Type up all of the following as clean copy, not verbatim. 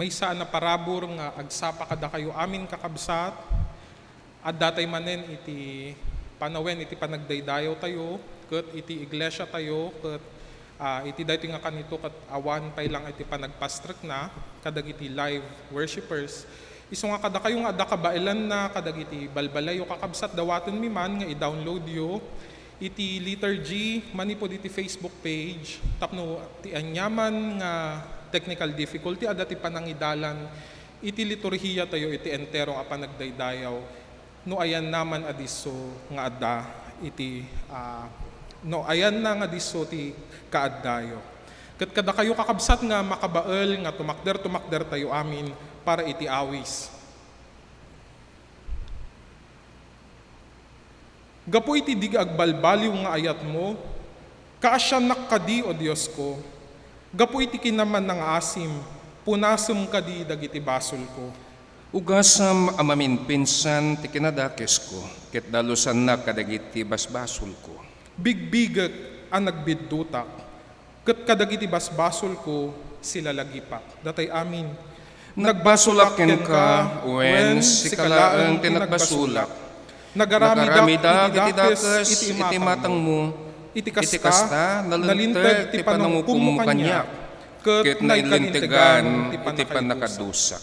may saan na parabor nga agsapa kada kayo amin kakabsat, at datay manen iti panawen iti panagdaydayaw tayo, ket iti iglesia tayo, ket iti dayto nga kanito ket awan pay lang iti panagpastrek na, kadag iti live worshipers. Isu nga kada kayo nga adda kabailan na kadag iti balbalayo kakabsat dawaton mi man nga i-download yo iti liturgy manipod iti Facebook page tapno ti anyaman nga technical difficulty adda ti panangidalan iti liturhiya tayo iti entero nga panagdaydayaw no ayan naman adiso nga adda iti no ayan na nga adiso ti kaaddayo. Ket kada kayo kakabsat nga makabael nga tumakder tayo amin para iti awis. Gapo iti di agbalbaliw nga ayat mo, kaasyanak kadi o Diyos ko. Gapo iti kinaman ng asim, punasem kadi dagiti basol ko. Ugasam amamin pinsan ti kinadakes ko, ket dalusan na kadagiti basbasol ko. Bigbigek ang nagbiddutak, ket kadagiti basbasol ko sila lagipak. Datay amin. Nagbasulaken ka, wen sikalaeng tinagbasulak. Nagaramida iti dakes iti matang mo, iti kasta kasta nalinteg ti panangukom mo kanyak, ket nailintegan iti panakadusak.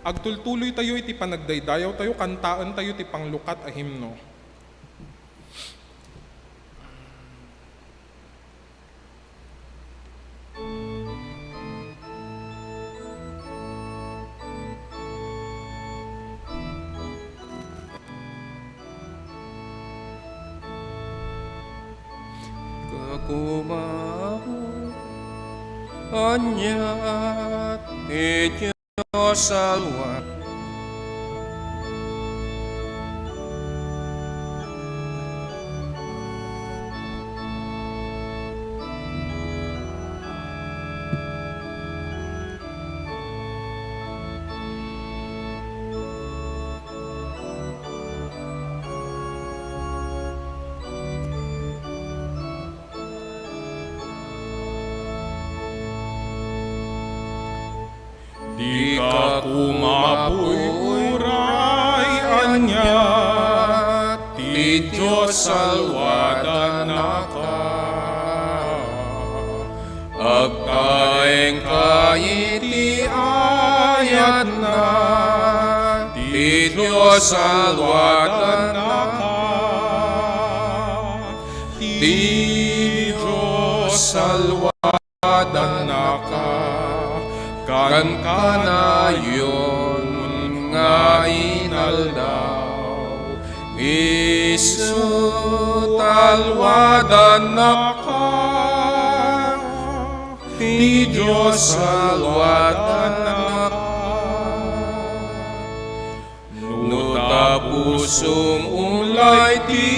Agtultuloy tayo iti panagdaydayaw tayo, kantaan tayo iti panglukat a himno. Kakumaho anyat iti salwa Di ka kumapuray anya, ti Diyos salwadan naka. Agkaeng kaiti ayat na, ti Diyos salwadan naka. Ti Diyos salwadan naka. Kan kanayon nga inaldaw, Isu talwadan naka, ti Diyos salwadan naka. No tapusong ulay ti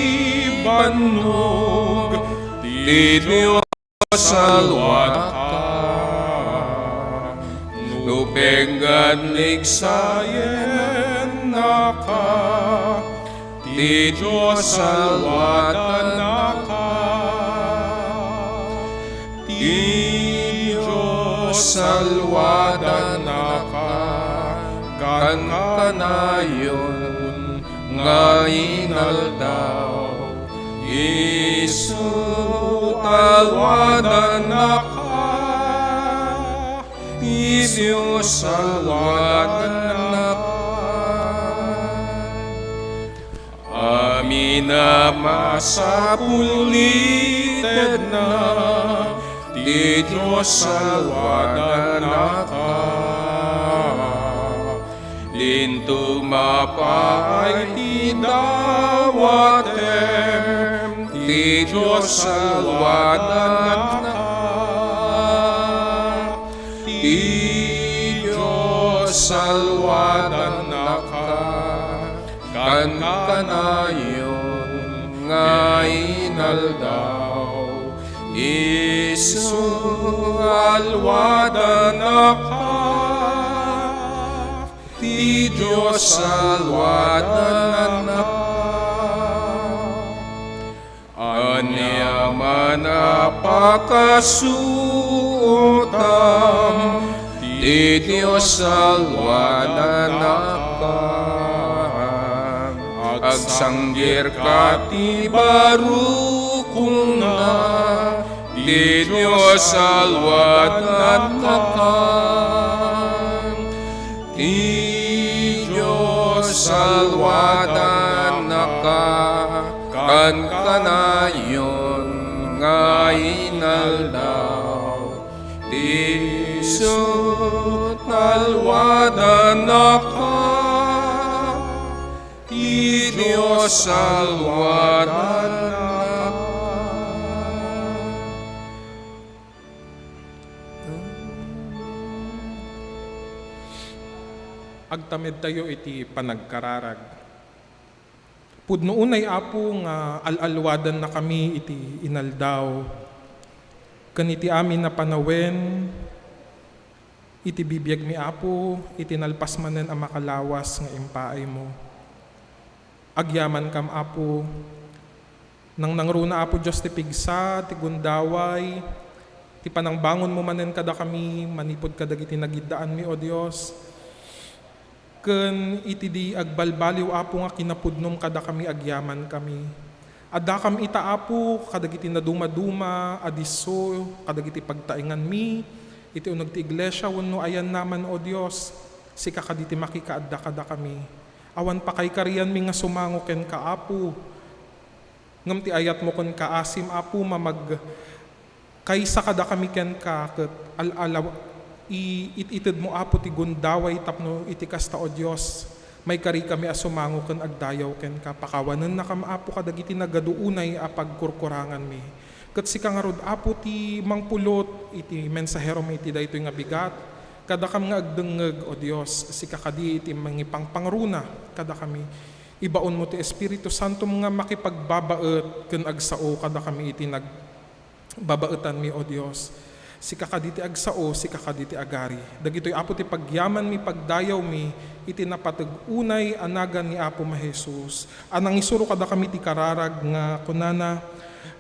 banog, ti Diyos salwadan naka. Lupenggan ligsayen naka, ti Diyos salwadan naka. Ti Diyos salwadan naka, kan kanayon nga inaldaw, Isu talwadan naka. Ti Diyos salwadan naka. Amin na masapulited na, ti Diyos salwadan naka. Dinto mapay ti dawatem, ti Diyos salwadan na ti Diyos salwadan na kan kanayon nga inaldaw. Isu alwadan na ti Diyos salwadan na anyaman apakasutam, ti Diyos salwadan na agsanggir ka ti barukong na, ti Diyos salwadan na ti Diyos salwadan na kan kanayon nga inaldaw. Ti Diyos salwadan na ti Diyos salwadan na agtamed tayo iti panagkararag. Pudno unay apo nga alalwadan na kami iti inaldaw. Kaniti amin na panawen, iti bibiyag mi apo, iti nalpas manen ang makalawas nga impaay mo. Agyaman kam apo, nang nangruna apo Diyos ti pigsa, ti gundaway, ti panangbangon mo manen kada kami, manipod kadag iti nagidaan mi o Diyos. Ken iti di agbalbaliw apo nga kinapudnom kada kami agyaman kami. Adda kam ita apo kadag iti naduma-duma adiso kadag iti pagtaingan mi iti uneg ti iglesia wenno ayan naman o Dios sika kaditi makikaadda kada kami. Awan pa kay kariyan mi nga sumango ken kaapo. Ngem ti ayat mo ken kaasim apo mamag kaysa kada kami ken ka ket alalaw itid mo apo ti gundaway tapno iti kasta o Dios. May kari kami asumango ken agdayaw ken ka pakawanen na kam apo kadagiti nagaduunay a pagkurkurangan mi. Ket sika nga rod apo ti mangpulot iti mensahero mi iti daytoy nga bigat. Kada kam nga agdengeg o Dios sika kadi iti mangipangpangruna kada kami. Ibaon mo ti Espiritu Santo nga makipagbabaet ken agsao kada kami iti nagbabaetan mi o Dios. Sika kaditi agsao, sika kaditi agari. Dagitoy apo ti pagyaman mi pagdayaw mi iti napatag-unay anagan ni Apo Jesus. Anang isuro kada kami ti kararag nga kunana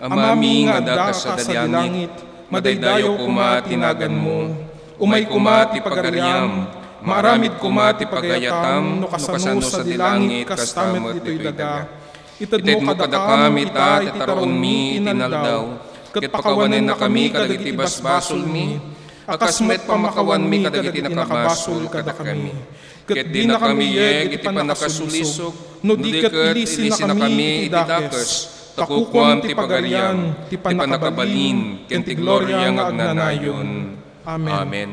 Amami nga adda sa dalangit, madaydayo kuma tinagan mo. Umay kuma ti pagariam, maaramid kuma ti pagayatam, no kasano sa dilangit kastamet ditoy daga. Ited mo kada kami ita titaron mi inaldaw. Ket pakawanen na kami kadagiti basbasol mi, akasmet pamakawan mi kadagiti nakabasol kada kami. Ket di na kami yeg iti panakasulisog, no di ket ilisin na kami iti dakes, takukuam ti pagarian, ti panakabalin, ken ti gloria nga agnanayon. Amen. Amen.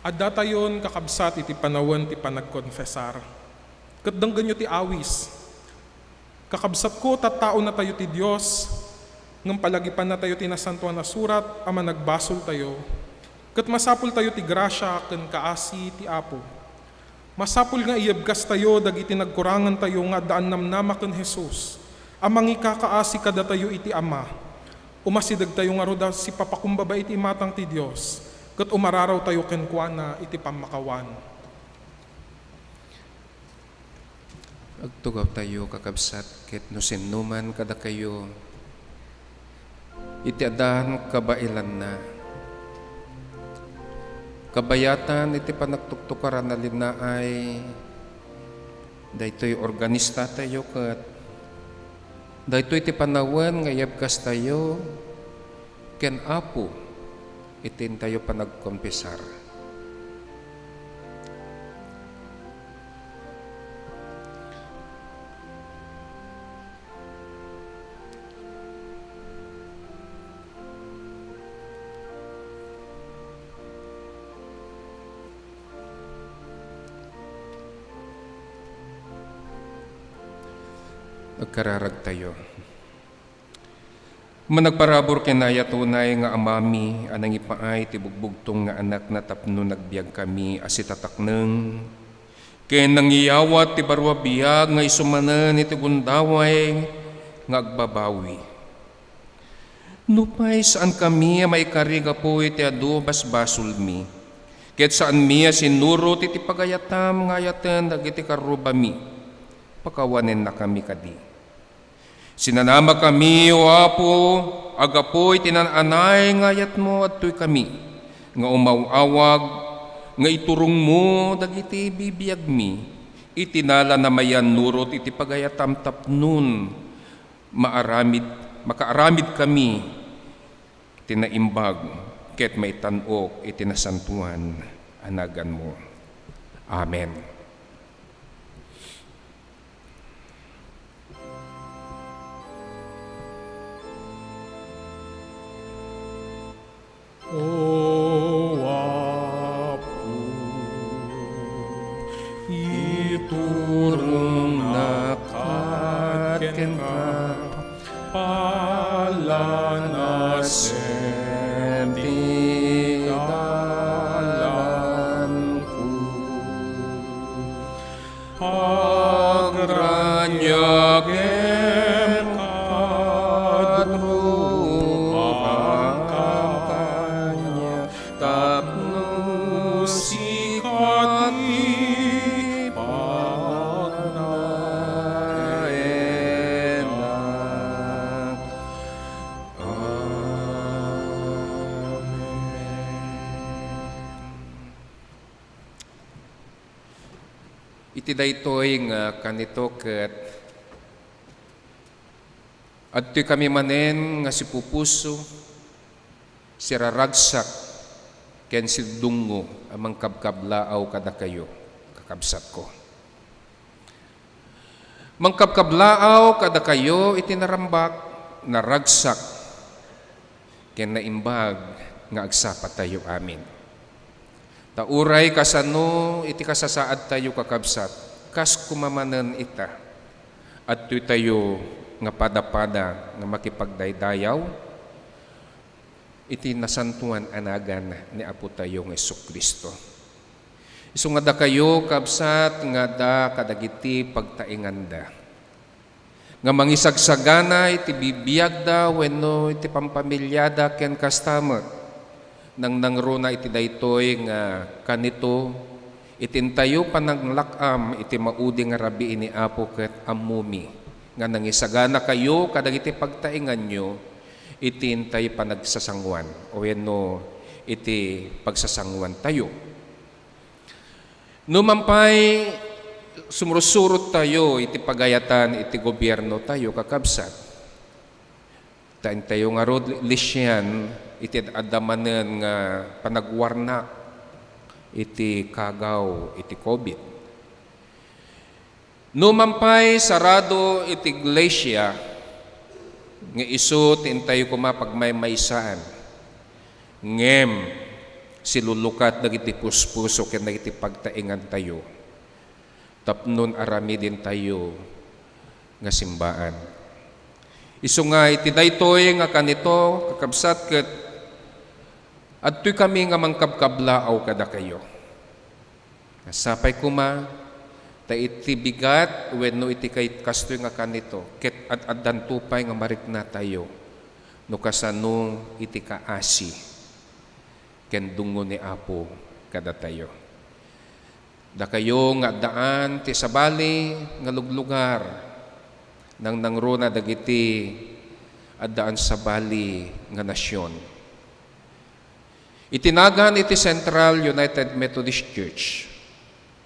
Adda tayon kakabsat iti panawen ti panagkonfesar. Ket denggenyo ti awis. Kakabsat ko tattao na tayo ti Dios, ngem palagipan na tayo ti nasantuan na surat ama nagbasol tayo. Ket masapul tayo ti grasya ken kaasi ti Apo. Masapul nga iyebkas tayo dagiti nagkurangan tayo nga daan namnama ken Jesus. Amang ikakaasi kada tayo iti Ama. Umasidag tayo nga roda si papakumbaba iti matang ti Dios. Ket umararaw tayo kenkwana iti pamakawan. Agtugaw tayo kakabsat ket no sinuman kada kayo iti adan kabailan na. Kabayatan iti panagtuktukaran na linaay daytoy organista tayo ket daytoy iti panawen nga yabkas tayo ken Apo itin tayo panagkompesar. Nagkararag tayo. Managparabor kinaya tunay nga amami anang ipaay ti bugbugtong nga anak na tapno nagbiag kami asitatakneng ken nangiyawat ti barwa biag nga isumanen iti gundaway nga agbabawi. Nupay saan kami maikariga po iti adu basbasol mi ket saan miya sinuro iti pagayatam nga yaten dagiti karubami pakawanen na kami kadi. Sinanama kami, o Apo, agapoy tinananay ngayat mo at tuy kami, nga umawawag, nga iturong mo, dagiti bibiyag mi, itinala na mayan nurot iti pagayatam tapnun, makaaramid kami, tinaimbag, ket may tanok, itinasantuan, anagan mo. Amen. O Apo, iturong nakaken ka, palanasen di dalan ko. Agranyagem kadrupang kampanya, tapno sikati pagnaenak. Iti daytoy nga kanito ket adtoy kami manen nga si pupuso si raragsak ken si dungo amang kabkablaaw kada kayo kakabsat ko. Mangkabkablaaw kada kayo iti narambak naragsak ken naimbag nga agsapat tayo amin. Tauray kasano iti kasasaad tayo kakabsat, kas kumamanen ita, at tuy tayo nga pada-pada nga makipagdaydayaw, iti nasantuan anagan ni Apo tayo ng Jesu-Kristo. Isu nga da kayo kabsat nga da kadagiti pagtainganda. Nga mangisagsagana iti bibiyag da wenno iti pampamilyada ken kastamot. Nang nangruna iti daytoy nga kanito itintayo pananglakam iti maudi nga rabi ni Apo ket ammumi nga nangisagana kayo kadagiti pagtaingan nyo itintay panagsasangwan o wenno iti pagsasangwan tayo. Numampay sumursurot tayo iti pagayatan iti gobyerno tayo kakabsat. Tain tayo nga rod lisyan iti adamanen nga panagwarnak iti kagaw iti COVID. Numampay sarado iti iglesia nga isu tintayo kumapagmaymaysaan ngem silulukat dagiti puspuso ken dagiti pagtaingan tayo tapnon arami din tayo nga simbaan. Isu nga iti daytoy nga kanito kakabsat ket adtoy kami nga mangkabkablaaw kada kayo. Sapay kuma ta iti bigat wenno iti kay kastoy nga kanito ket addan tupay nga marikna tayo no kasano iti kaasi ken dungo ni Apo kada tayo. Da kayo nga daan ti sabali nga luglugar nang nangruna dagiti addaan sabali nga nasyon. Itinagan iti Central United Methodist Church.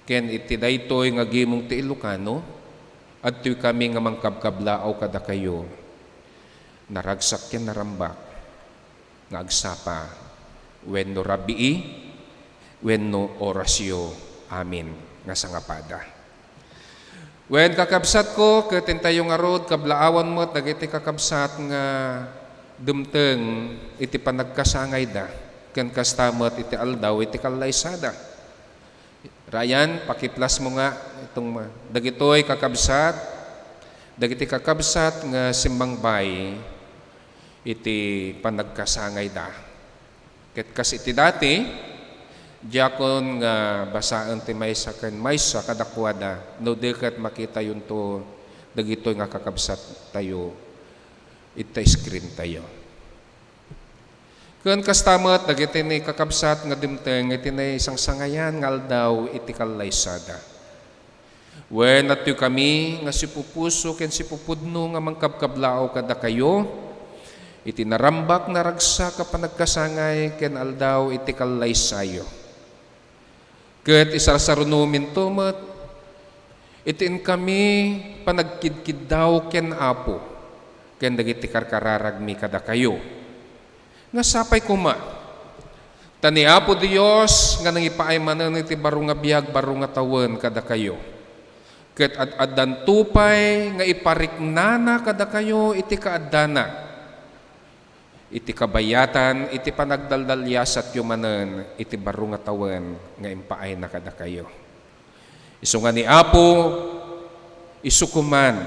Ken iti daytoy nga gimong ti Ilocano adtoy kami nga mangkabkablaaw kada kayo. Naragsak ken narambak nga agsapa wenno rabii wenno orasyo amin nga sangapada. Wen kakabsat ko ket tayo nga rod kablaawan mo dagiti kakabsat nga dumteng iti panagkasangay da ken kastamot iti aldaw iti kalaysada. Rayan, pakiplas mo nga itong dagitoy kakabsat, dagiti kakabsat nga simbangbay iti panagkasangay da. Ket kas iti dati diakon nga basaan ti maysa ken maysa kadakwada no dekat makita yun to dagitoy nga kakabsat tayo ita screen tayo. Ken kastamat dagiti ni kakabsat nga dimteng iti nay isang sangayan nga aldaw iti kalaysada. Wen adtoy kami nga sipupuso ken sipupudno nga mangkabkablao kada kayo iti narambak na ragsak ka panagkasangay ken aldaw iti kalaysayo. Ket isarsarunumin tumet itin kami panagkidkid daw ken Apo ken dagiti karkararagmi kada kayo. Nga sapay kuma tani Apo Dios nga nangipaay manen iti baro nga biag baro nga tawen kada kayo. Ket addan tupay nga ipariknana kada kayo iti kaaddana. Iti kabayatan, iti panagdaldalyasat yu manen, iti baro nga tawen nga impaay na kada kayo. Isu nga ni Apo, isukuman,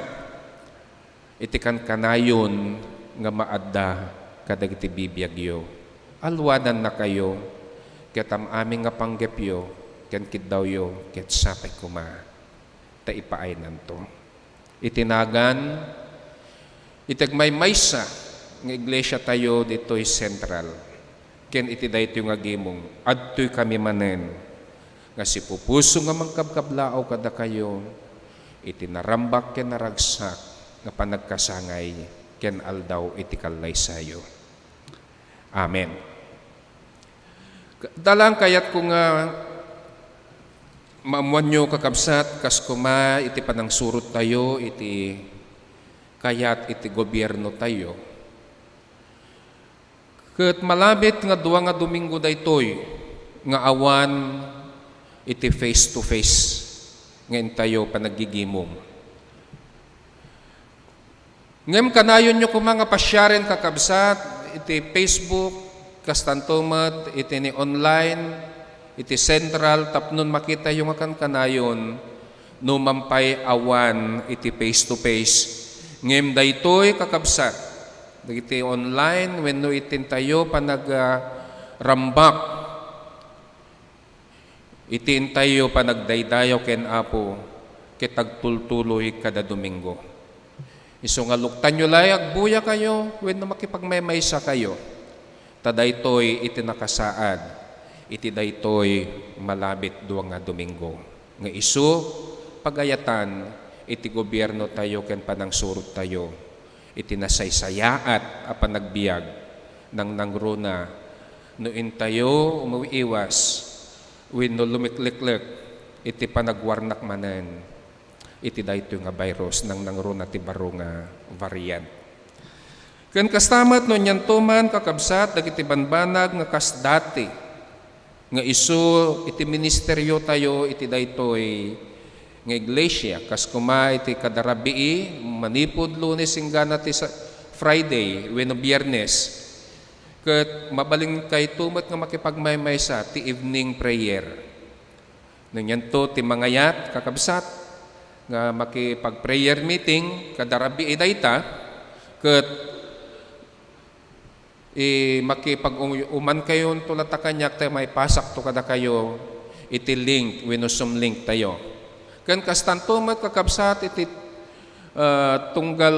iti kankanayon nga maadda kadag iti bibiyagyo. Alwadan na kayo, ket am aming nga panggepyo, ken kiddawyo, ket sapay kuma, ta ipaay nanto. Itinagan, itagmay maysa, nga iglesia tayo dito'y Central. Ken iti daytoy nga gimong adtoy kami manen nga sipupuso nga mangkabkablaaw kada kayo iti narambak ken naragsak nga panagkasangay ken aldaw iti kalaysayo. Amen. Dalang kayat ko nga maamuan nyo kakabsat kas kuma iti panangsurot tayo iti kayat iti gobyerno tayo. Ket malabit nga duwa nga Domingo daytoy nga awan iti face to face nga tayo panagigimong. Ngem kanayon nyo kuma nga pasyaren kakabsat iti Facebook kastantumet iti ni online iti Central tapnon makita yung akan kanayon no mampay awan iti face to face. Ngem daytoy kakabsat dagiti online wenno itintayo panagrambak itintayo panagdaydayo ken Apo ket agtultuloy kada Domingo. Isu nga luktan nyo lay agbuya kayo wenno makipagmaymaysa kayo. Tadaytoy iti nakasaad iti daytoy malabit duwa nga Domingo. Nga isu pagayatan iti gobyerno tayo ken panangsurot tayo. Iti nasaysayaat apan nagbiag nang nangruna no intayo umuiwas wenno lumikliklek iti panagwarnak manen iti daytoy nga virus nang nangruna ti baro nga variant. Ken kastamat no nyantuman kakabsat dagiti banbanag nga kas dati nga isu iti ministeryo tayo iti daytoy nga iglesia kas kuma iti kadarabii manipod Lunes hinggana ti Friday wenno Biyernes ket mabaling kay tumet nga makipagmaymaysa ti evening prayer. Nanyanto ti mangayat kakabsat nga makipag-prayer meeting kadarabii dayta ket makipag-uman kayo tulata kanyak tayo may pasak to kada kayo iti link wenno Zoom link tayo. Ken kastantumet kakabsat iti tunggal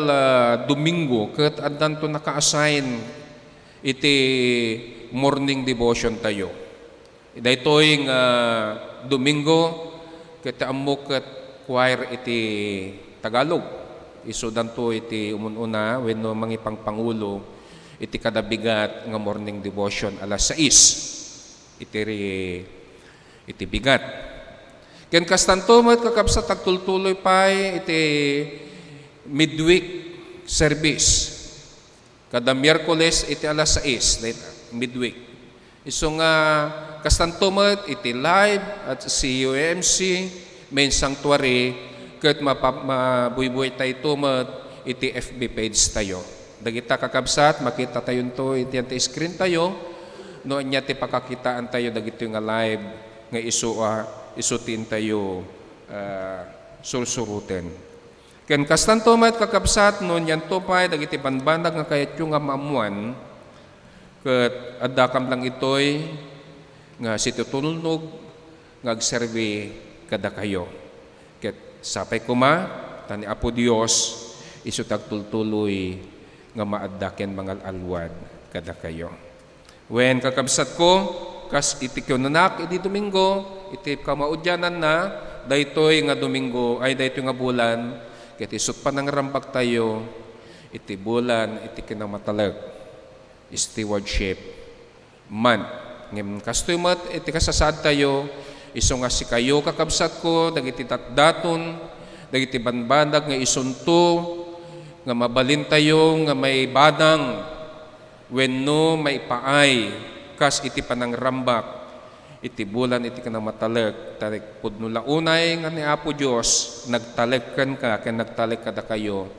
Domingo ket addan to naka-assign iti morning devotion tayo. Daytoy nga Domingo Kita ammo ket choir iti Tagalog. Isudan to iti umununa wenno mangipang pangulo iti kadabigat nga morning devotion alas 6. Iti bigat. Ken kastanto met kakabsat tagtultuloy pay iti midweek service. Kada Miyerkules iti alas 6 midweek. Isu nga kastantumet iti live at CUMC main sanctuary ket mabuybuy tayo tumet iti FB page tayo. Dagita kakabsat makita tayo to iti ante screen tayo no anya ti pakakitaan tayo dagito nga live nga isutin tayo sursuruten. Ken kastanto met kakabsat no yan to pay dagiti banbandag nga kayat yung nga maamuan ket adda kam lang itoy nga situtulnog nga agserbi kada kayo. Ket sapay kuma tani Apo Dios isu tagtultuloy nga maadda ken mangal alwad kada kayo. Wen kakabsat ko kas iti nanak iti Domingo iti kamaudyanan na daytoy nga Domingo ay daytoy nga bulan ket isut pa nang rambak tayo iti bulan iti kinamatalag stewardship month. Ngem kastoy met iti kasasad tayo isu nga si kayo kakabsat ko dagiti datdaton dagiti banbandag nga isunto nga mabalin tayo nga may badang wenno may paay kas iti panangrambak iti bulan iti kinamatalag tarik pudno launay nga ni Apo Dios nagtalegken ka ken nagtaleg kada kayo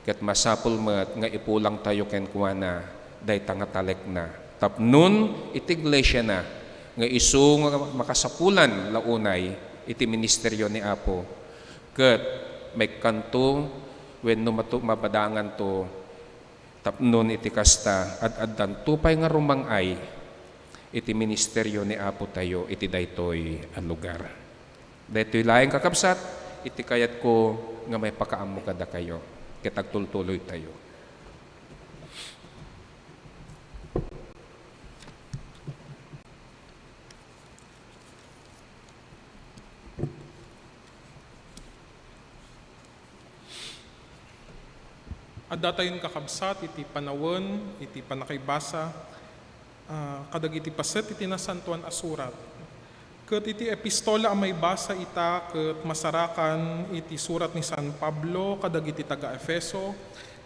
ket masapul met nga ipulang tayo ken kuana dayta nga taleg na tapnon iti iglesia na nga isu nga makasapulan launay iti ministeryo ni Apo ket may kanto wenno mabadangan to tapnon iti kasta ad-addan tupay nga rumangay iti ministeryo ni Apo tayo iti daytoy a lugar. Daytoy laeng kakabsat iti kayat ko nga may pakaammo kada kayo ket agtultuloy tayo. Adda tayon kakabsat iti panawon iti panakaybasa kadag iti paset iti nasantuan asurat. Ket iti epistola a may basa ita ket masarakan iti surat ni San Pablo kadag iti taga Efeso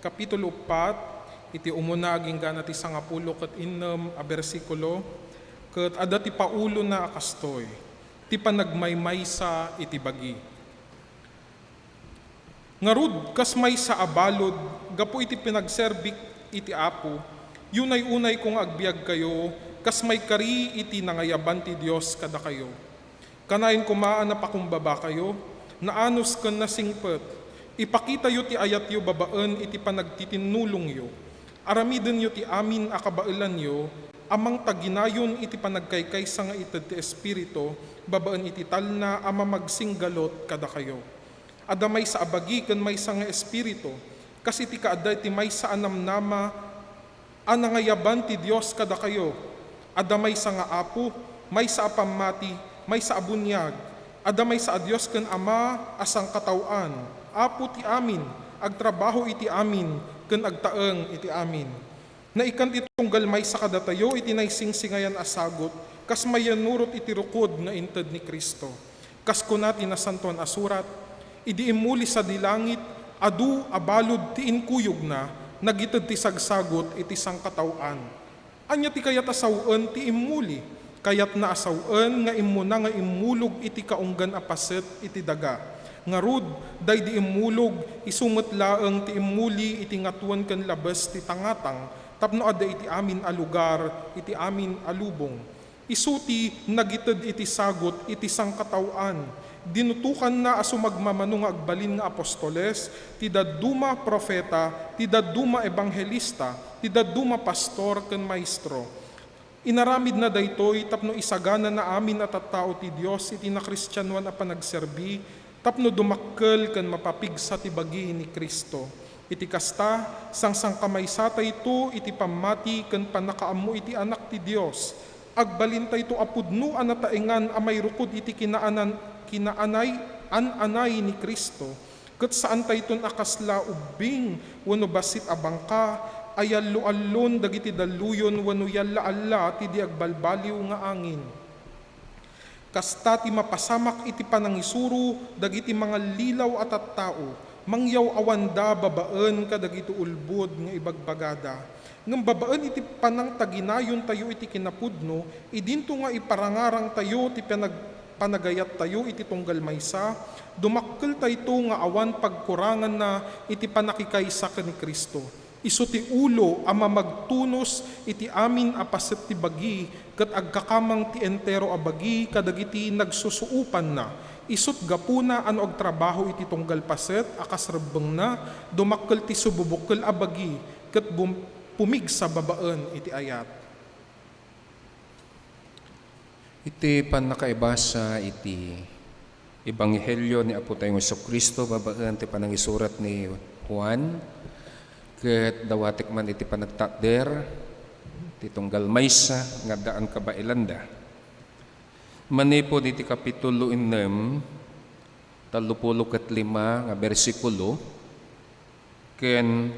kapitulo 4 iti umuna aging gana ti 10 ket 6 a bersikulo ket adda ti paulo na akastoy ti panagmaymaysa iti bagi. Ngarud kas may sa abalod gapo iti pinagserbik iti Apo yunay unay kung agbiag kayo kas may kari iti nangayaban ti Dios kada kayo. Kanain kumaan na pakumbaba kayo naanos ken nasingpet ipakita yu ti ayat yu babaen iti panagtitinulong yu. Aramiden yu ti amin akabaelan yu amang taginayon iti panagkaykaysa nga ited ti espiritu babaen iti talna ama magsinggalot kada kayo. Ada may sa abagi ken may sa nga espiritu kas iti kaadda iti may sa anamnama anangayaban ti Dios kada kayo. Ada may sa nga Apo may sa apamati may sa abunyag ada may sa Dios ken Ama asang katawan Apo ti amin agtrabaho iti amin ken agtaeng iti amin. Naikan ti tunggal may sa kadatayo iti naysingsingayan asagot kas mayanurot iti rukod nga inted ni Kristo. Kas kunati nasantuan asurat idi imuli sa dilangit, adu abalod ti inkuyog na, nagited ti sagsagot iti sangkatawan. Anya ti kayat asawen ti imuli, kayat na asawen nga imuna nga imulog iti kaunggan apaset iti daga. Ngarud, day di imulog, isumet laeng ti imuli iti ngatuan ken labes ti tangatang, tapno adda iti amin a lugar, iti amin a lubong. Isuti nagited iti sagot iti sangkatawan, dinutukan na aso magmamano nga agbalin nga apostoles, ti dadduma profeta, ti dadduma ebanghelista, ti dadduma pastor ken maestro. Inaramid na daytoy tapno isagana na amin at tattao ti Dios iti nakristyanuan a panagserbi, tapno dumakkel ken mapapigsa ti bagi ni Kristo. Iti kasta, sang kamaysata ito iti pamati ken panakaammo iti anak ti Dios. Agbalintay to apudno anataengan a may rukod iti kinaanan anay ni Kristo, ket saan tayton akasla ubing wenno basit abangka, ayallo-allon dagiti daluyon wenno yalla-alla ti di agbalbaliw nga angin. Kasta ti mapasamak iti panangisuro dagiti mga lilaw at tattao, mangyaw awanda babaen kadagiti ulbod nga ibagbagada. Ngem babaen iti panang taginayon tayo iti kinapudno, idinto nga iparangarang tayo ti panagayat tayo iti tunggal maysa, dumakkel tayo nga awan pagkurangan na iti panakikaysa ni Kristo. Isu ti ulo ama magtunos iti amin apaset ti bagi, ket agkakamang ti entero a bagi kadagiti nagsusuupan na. Isut gapuna ano ag trabaho iti tunggal paset akas rebbeng na, dumakkel ti sububukkel a bagi, ket pumigsa babaen iti ayat. Iti panakaibasa iti Ebanghelyo ni Apo tayong Jesucristo babaen ti panangisurat ni Juan, ket dawatek man iti panagtakder ti tunggal maysa nga daan kabailanda. Manipod iti kapitulo 6 35 nga bersikulo, ken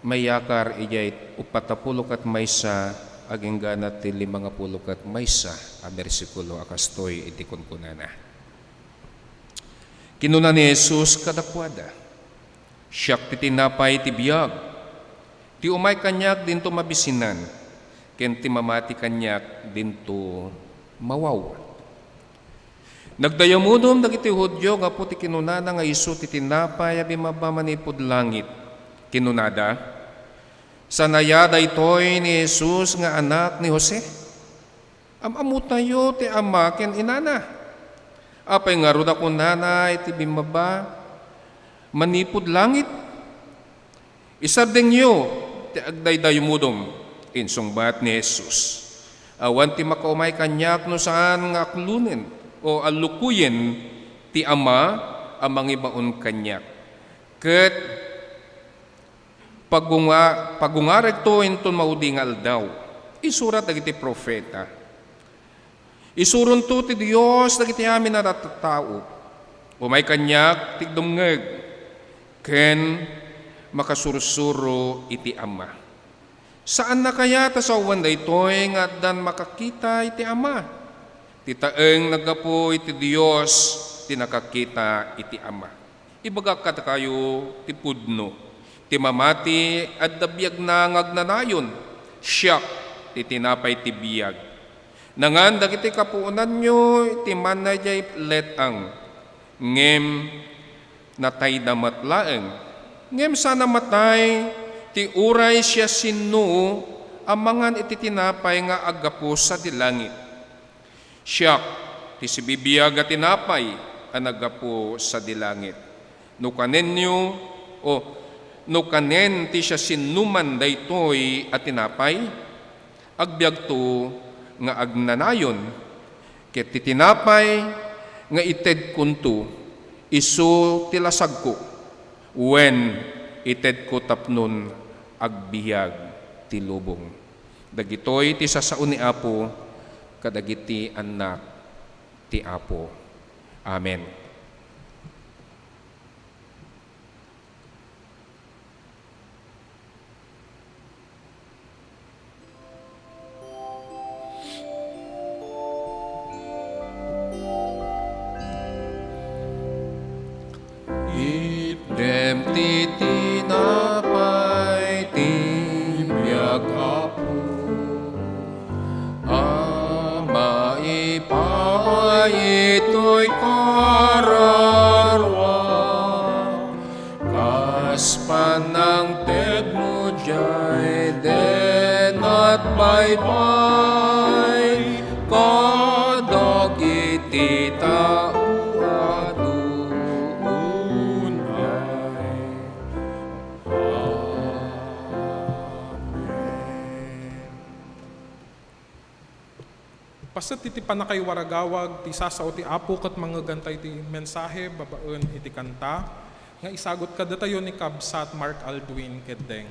mayakar ijay 40 maysa aging ganat ti 50 maysa a bersikulo akastoy iti kunkunana. Kinuna ni Jesus kadakwada, siak ti tinapay ti biyag, ti umay kanyak dinto mabisinan, ken ti mamati kanyak dinto mawaw. Nagdayamudom dagiti Hudyo nga po ti kinunana nga isu ti tinapay abi mabamanipod langit. Kinunada, sanaya daytoy ni Jesus nga anak ni Jose. Amamut tayo ti ama ken inana. Apay nga ruda ko nanay ti bimaba manipod langit. Isardeng yo ti agdaydayumudom insungbat ni Jesus. Awan ti makaumay kanyak no saan nga aklunen o alukuyen ti ama amang ibaon kanyak. Ket pagungarag to inton maudingal daw. Isurat dagiti profeta. Isurun to ti Dios dagiti amin na tao. Umay kanyak tigdumngeg ken makasursuro iti ama. Saan na kaya tasawan daytoy nga dan makakita iti ama? Titaeng nagapo iti Dios ti nakakita iti ama. Ibagak kat kayo ti pudno. Ti mamati at dabiyag na ngagnanayon, siyak ti tinapay ti biyag. Nangan dagiti kapuunan nyo, ti manayay letang, ngem natay damatlaeng, ngem sana matay, ti uray siya sinu, amangan iti tinapay nga agapo sa dilangit. Siyak ti sibibiyag at tinapay, ang agapo sa dilangit. Nukanen nyo, no kanen ti siya sinuman daytoy at tinapay, agbyag to nga agnanayon, ket ti tinapay nga ited kunto, isu tilasag ko, wen ited ko tapnon agbihag ti lubong. Dagitoy ti sasao ni Apo, kadagiti anak ti Apo. Amen. Dem ti tinapay ti biyag Apo, ama ipay ito'y kararwa, kas panang ted mo jay den at baybay, kadag iti tao. Pasat iti panakay waragawag, ti sasao ti Apo kat mga gantay ti mensahe, babaen iti kanta, nga isagot kada tayo ni Kabsat Mark Aldwin Kedeng.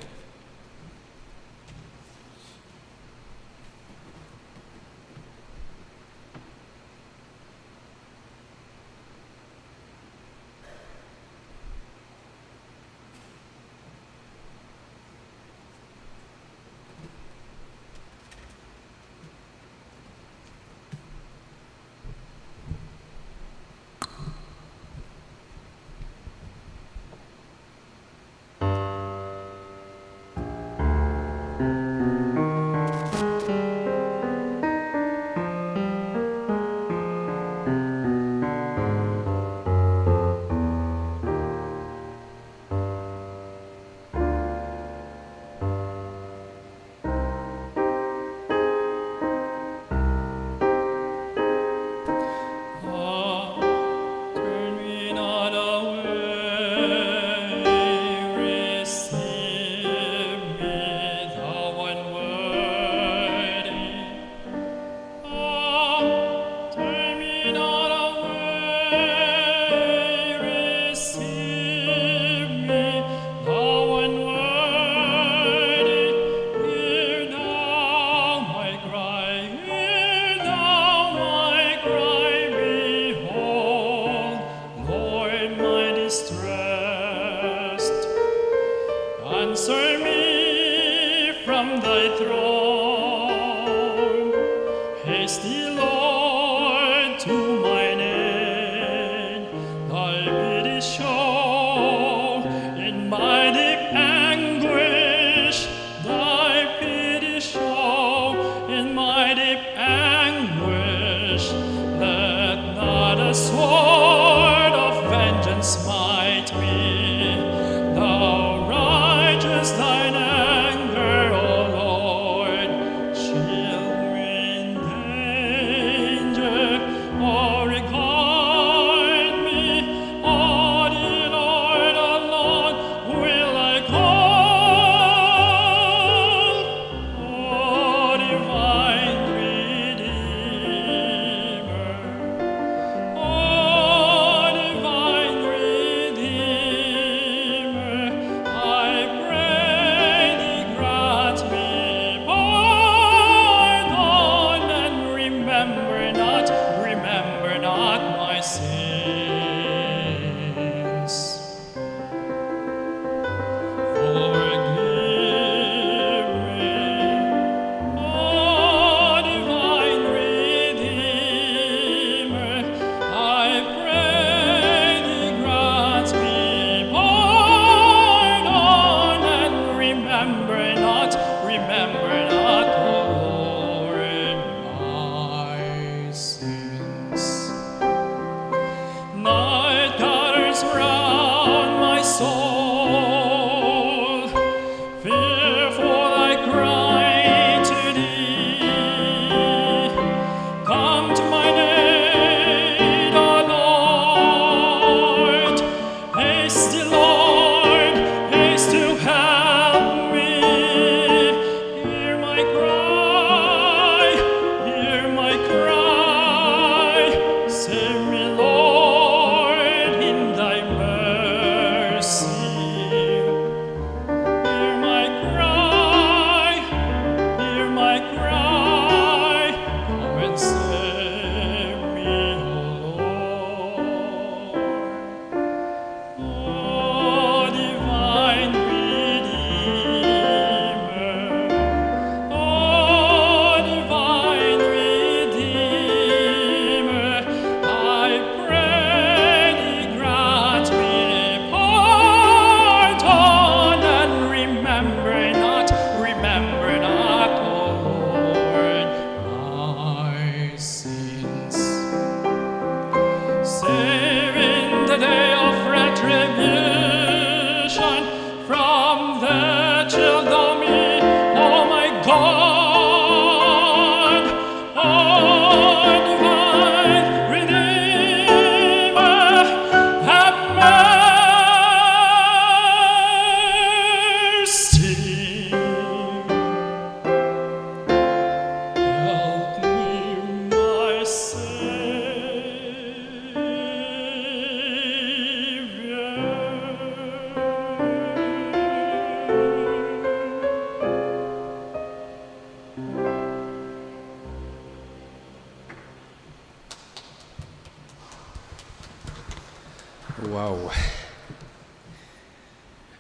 Wow.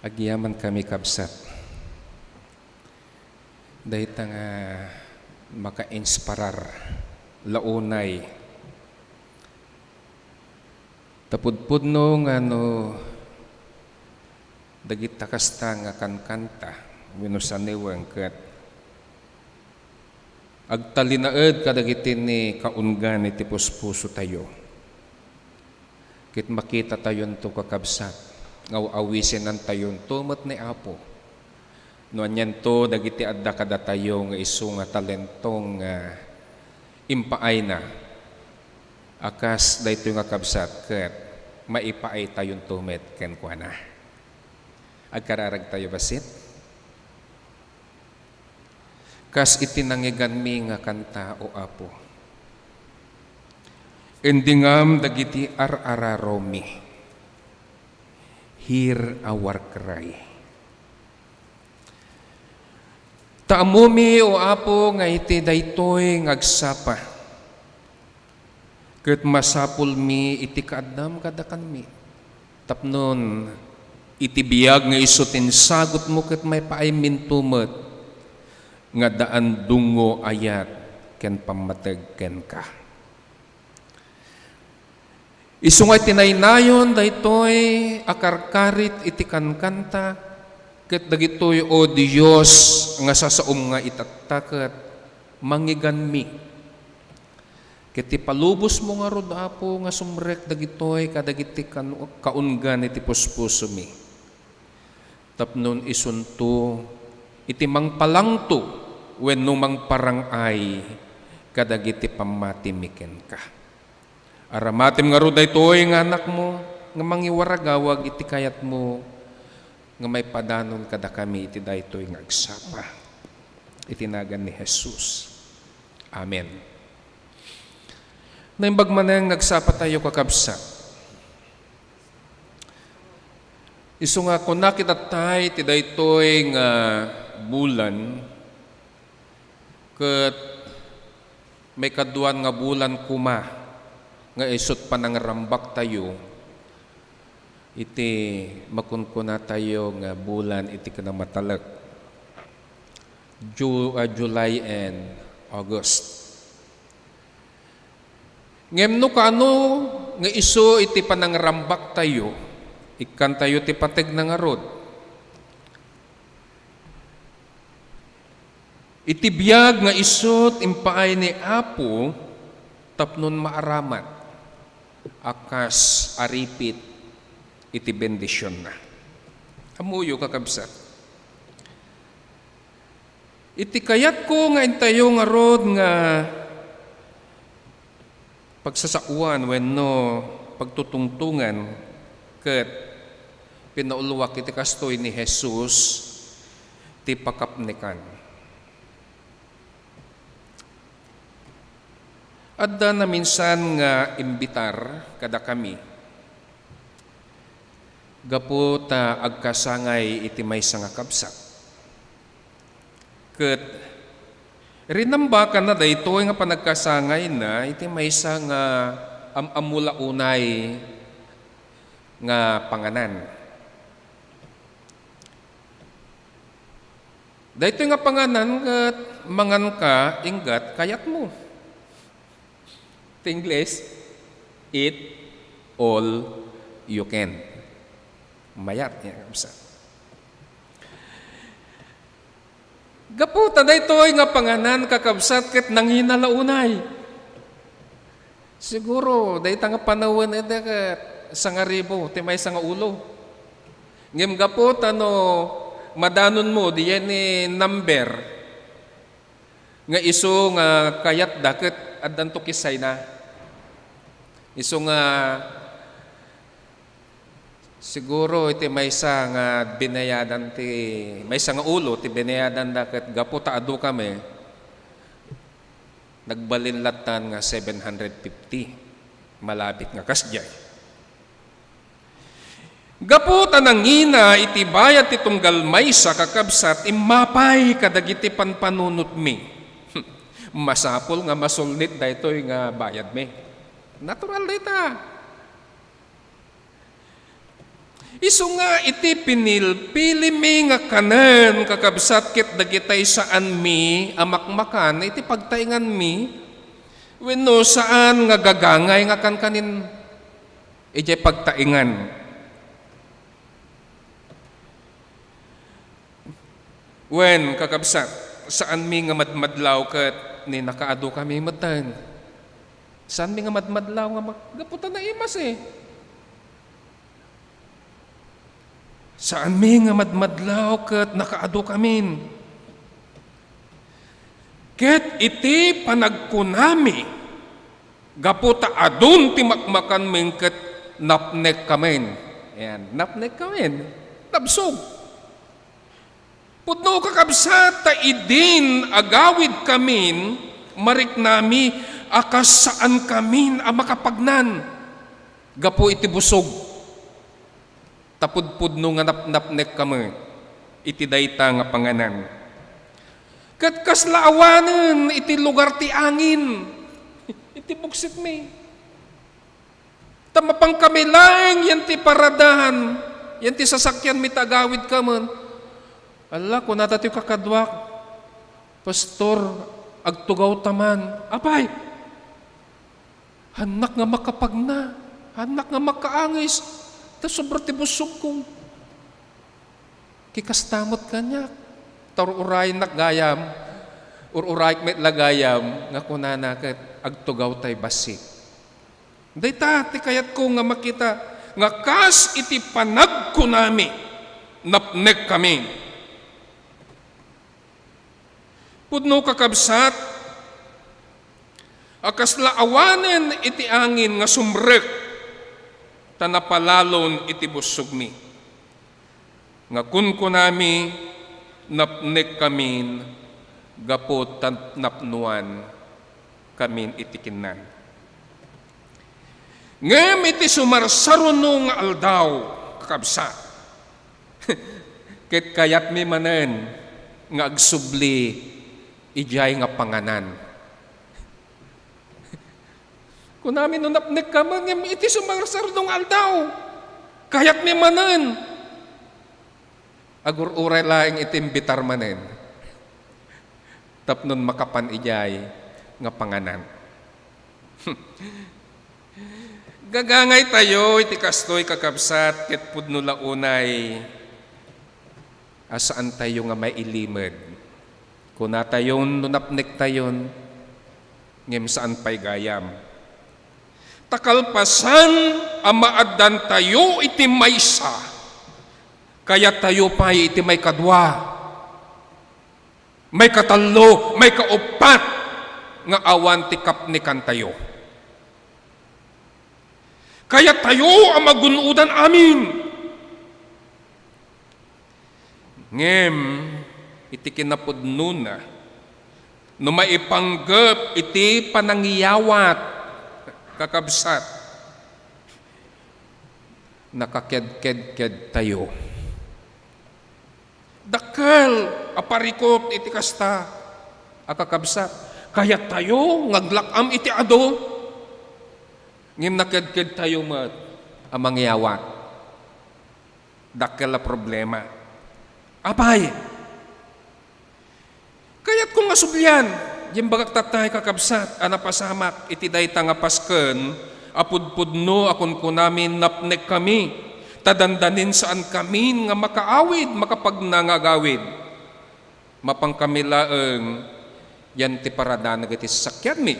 Agyaman kami kabsat. Dahil nga maka-inspirar launay. Tapudpud no nga no dagit takasta nga kankanta winusaniwang kat agtalinaed kadagitin ni kaungan iti puspuso tayo. Kit makita tayon to kakabsat, ngaw awisin ang tayon to mat ni Apo. No anyan to dagiti adda kada tayo nga isu nga talentong impaay na. Akas dayto nga kabsat ket maipaay tayon to met ken kuana. Agkararag tayo basit. Kas itinangigan mi nga kanta o Apo. Endingam dagiti ar-araromi. Hear our cry. Taamumi o Apo nga iti daytoy ngagsapa. Ket masapul mi iti kaadam kadakan mi. Tapnon iti biyag nga isutin sagot mo ket may paay mintumet nga daan dungo ayat ken pamateg ken ka. Isungay tinaynayon daytoy akarkarit iti kankanta ket dagitoy o Dios nga sasaom nga itattaket mangigan mi. Ket ipalubos mo nga rod Apo nga sumrek dagitoy kadagiti kaungan iti puspuso mi. Tapnon isunto iti mangpalangto wenno mangparangay kadagiti pamati miken ka. Aramatim nga rod daytoy nga anak mo nga mangiwaragawag iti kayat mo nga may padanon kada kami iti daytoy nga agsapa. Itinagan ni Jesus. Amen. Naimbag manang nagsapa tayo kakabsa. Isu nga kung nakitatay iti daytoy nga bulan ket may kaduan nga bulan kuma nga isut panangrambak tayo iti makunkuna tayo nga bulan iti kanamatalag July and August. Ngem no kano nga iso iti panangrambak tayo ikan tayo ti pateg na nga rod. Iti biyag nga isot impaay ni Apo tapnon maaramat. Akas aripit iti bendisyon na. Amuyo kakabsat. Iti kayat ko nga intayo nga rod nga pagsasauan wenno pagtutungtungan ket pinauluwak iti kastoy ni Jesus ti pakapnikan. Adda na minsan nga imbitar kada kami. Gapo ta agkasangay iti maysa nga kabsat. Ket rinamba ka na daytoy nga panagkasangay na iti maysa nga amula unay nga panganan. Daytoy nga panganan ket mangan ka inggat kayat mo. In English, eat all you can. Mayat niya kamsa. Gaputa daytoy nga panganan kakabsat ket nanginalaunay. Siguro dayta nga panawon eda ket 1,000 ti maysa nga ulo. Ngem gaputa no madanon mo diyan ni number nga isu nga kayat daket addan to kisay na. Isu nga siguro iti maysa nga binayadan ti maysa nga ulo ti binayadan daket gaputa adu kami nagbalinlatan nga 750 malapit nga kasjay. Gaputa nangina iti bayad ti tunggal maysa kakabsat imapay kadagiti panpanunot mi. Masapol nga masulnit daytoy nga bayad mi. Natural dita. Isu nga iti pili mi nga kanan kakabsat ket dagitay saan mi amakmakan iti pagtaingan mi wenno saan nga gagangay nga kankanin iti pagtaingan. Wen kakabsat saan mi nga madmadlaw ket ni nakaado kami matan. Saan mi nga madmadlaw nga gaputan na imas Saan mi nga madmadlaw ket nakaado kamin. Ket iti panagkunami gaputa adun ti makmakan min ket napnek kamen. Ayan, napnek kamen. Nabsog. Pudno kakabsat ta idin agawid kamin marik nami akas saan kamin a makapagnan. Gapo iti busog. Tapudpudno nga napnek kami, iti dayta nga panganan. Kat kaslaawanan, iti lugar ti angin, iti buksit mi. Tamapang kami lang, yan ti paradahan, yan ti sasakyan mi tagawid ka man. Ala, kung natati kakadwak, pastor, agtugaw taman, apay, hanak nga makapagna, hanak nga makaangis, tas sobrang tibusog kong kikastamot kanya. Taruray nakgayam, ururay met lagayam, nga kunana ket agtugaw tay basik. Dayta, ti kayat ko nga makita, nga kas iti panag kunami, napnek kami. Pudno kakabsat, akas laawanen iti angin nga sumrek, tanapalalon iti busog mi. Nga kun kunami napnek kamin gapot napnuan kamin iti kinnan. Ngem iti sumarsarunong aldaw kakabsa. Ket kayat mi manen nga agsubli ijay nga panganan. Kung namin nunapnek ka man, iti sumarsardong aldaw. Kayat mi manen. Agur-uray laing itimbitar manen. Tapnon makapan ijay nga panganan. Gagangay tayo, iti kastoy kakabsat, ket pudno launay, asaan tayo nga may ilimed. Kung na tayon, nunapnek tayon, ngem saan pa'y gayam. Takalpasan amaaddan tayo iti maysa, kaya tayo pa iti may kadwa, may katalo, may kaupat, nga awan ti kapnikan tayo. Kaya tayo ang magunudan amin. Ngem, iti kinapudno na, no maipanggap iti panangiyawat, kakabsat, nakaked-ked tayo. Dakal, aparikot iti kasta, akakabsat, kaya tayo, ngaglakam iti ado, ngim naked-ked tayo mat, amang yawat. Dakal na problema. Apay, kaya't kung masublyan, yung bagak tatay kakabsat, anapasamak, iti dayta nga pasken, apudpudno akon ko namin napnek kami, tadandanin saan kami nga makaawid, makapagnangagawid. Mapang kami laeng, yan ti paradan iti sasakyan mi.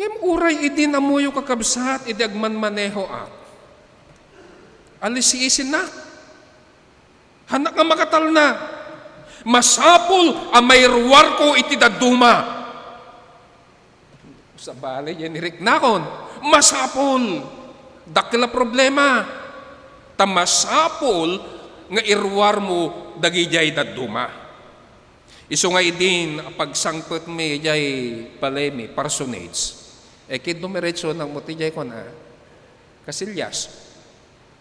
Ngem uray idin amuyo kakabsat, idi agman maneho ak. Alisiisin na. Hanak nga makatal na. Masapul ang may ruwar ko iti daduma. Sa bali, yan irik nakon. Masapul. Dakila problema. Tamasapul nga irwar mo dagijay daduma. Iso nga idin, pagsangpot mi jay palemi, personage. Kid numeretso ng mutijay ko na kasilyas.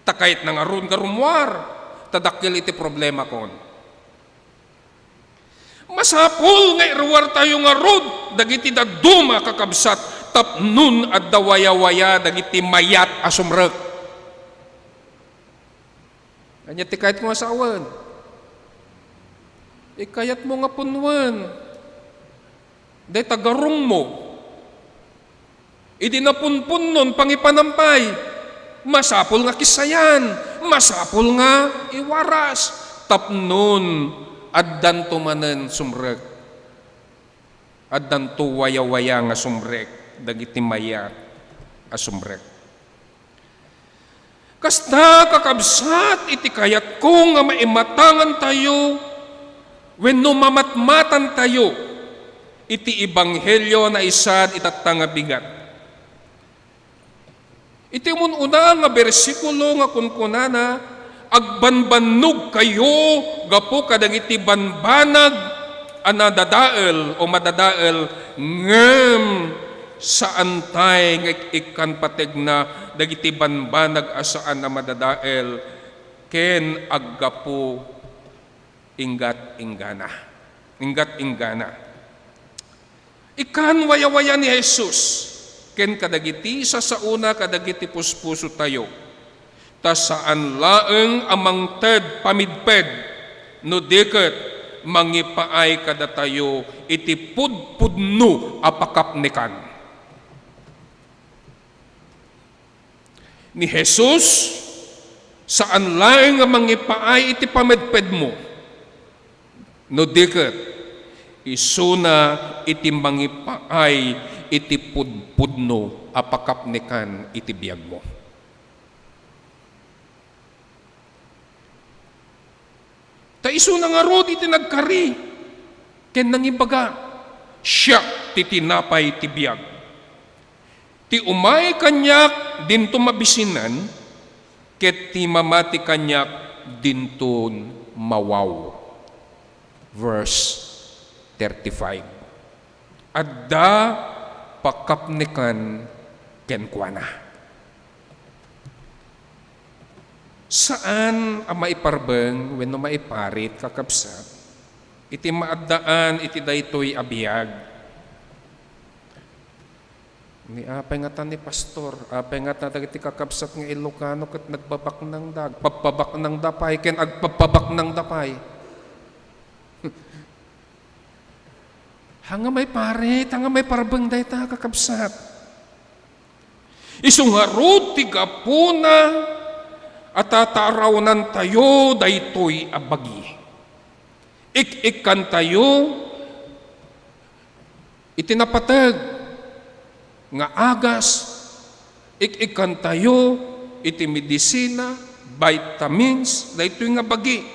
Takait ng arun karumwar. Tadakil iti problema kon. Masapul nga irwar tayo nga rod, dagiti daduma kakabsat, tapnun at dawaya-waya, dagiti mayat asumrek. Kanya ti kayat mo asawan. Ikayat mo nga punwan. Day tagarong mo. Idi napunpun nun pangipanampay. Masapul nga kisayan. Masapul nga iwaras. Tapnon addan tumanen sumrek. Addan tu waya-waya nga sumrek. Dagiti maya a sumrek. Kasta kakabsat iti kayat ko nga maimatangan tayo wenno mamatmatan tayo iti ebanghelyo na isad itatanga bigat. Iti una nga bersikulo nga kunkunana agbanbannog kayo gapo kadagiti banbanag anadadael o madadael ngem saan tay nga ikan pateg na dagiti banbanag asaan na madadael ken aggapo ingat-ingana. Ingat-ingana. Ikan waya-waya ni Jesus ken kadagiti sa una kadagiti puspuso tayo. Ta saan laeng amang ted pamidped no deket mangipaay kada tayo iti pudpudno apakapnekan. Ni Jesus, saan laeng nga mangipaay iti pamedped mo. No diket, isuna iti mangipaay iti pudpudno apakapnekan iti biyag mo. Ta isuna nga rod iti nagkari, ken nangibaga, siya ti tinapay ti biyag. Ti umay kanyak dinto mabisinan, ket ti mamati kanyak dinton mawaw. Verse 35. Adda pakapnikan kenkwana. Saan ang maiparbeng wenno maiparit kakabsat? Iti maaddaan iti daytoy abiyag. Ni apay nga ta ni pastor, apay nga ta dagiti kakabsat nga Ilocano ket nagbabak ng dag, pagpabak ng dapay ken agpapabak ng dapay. Hanga may parit, hanga may parbeng dayta kakabsat. Isungarod ti gapuna at tatarawnan tayo daytoy abagi. Ik-ikan tayo itinapatag nga agas, ik-ikan tayo, iti medisina, vitamins, daytoy nga bagi.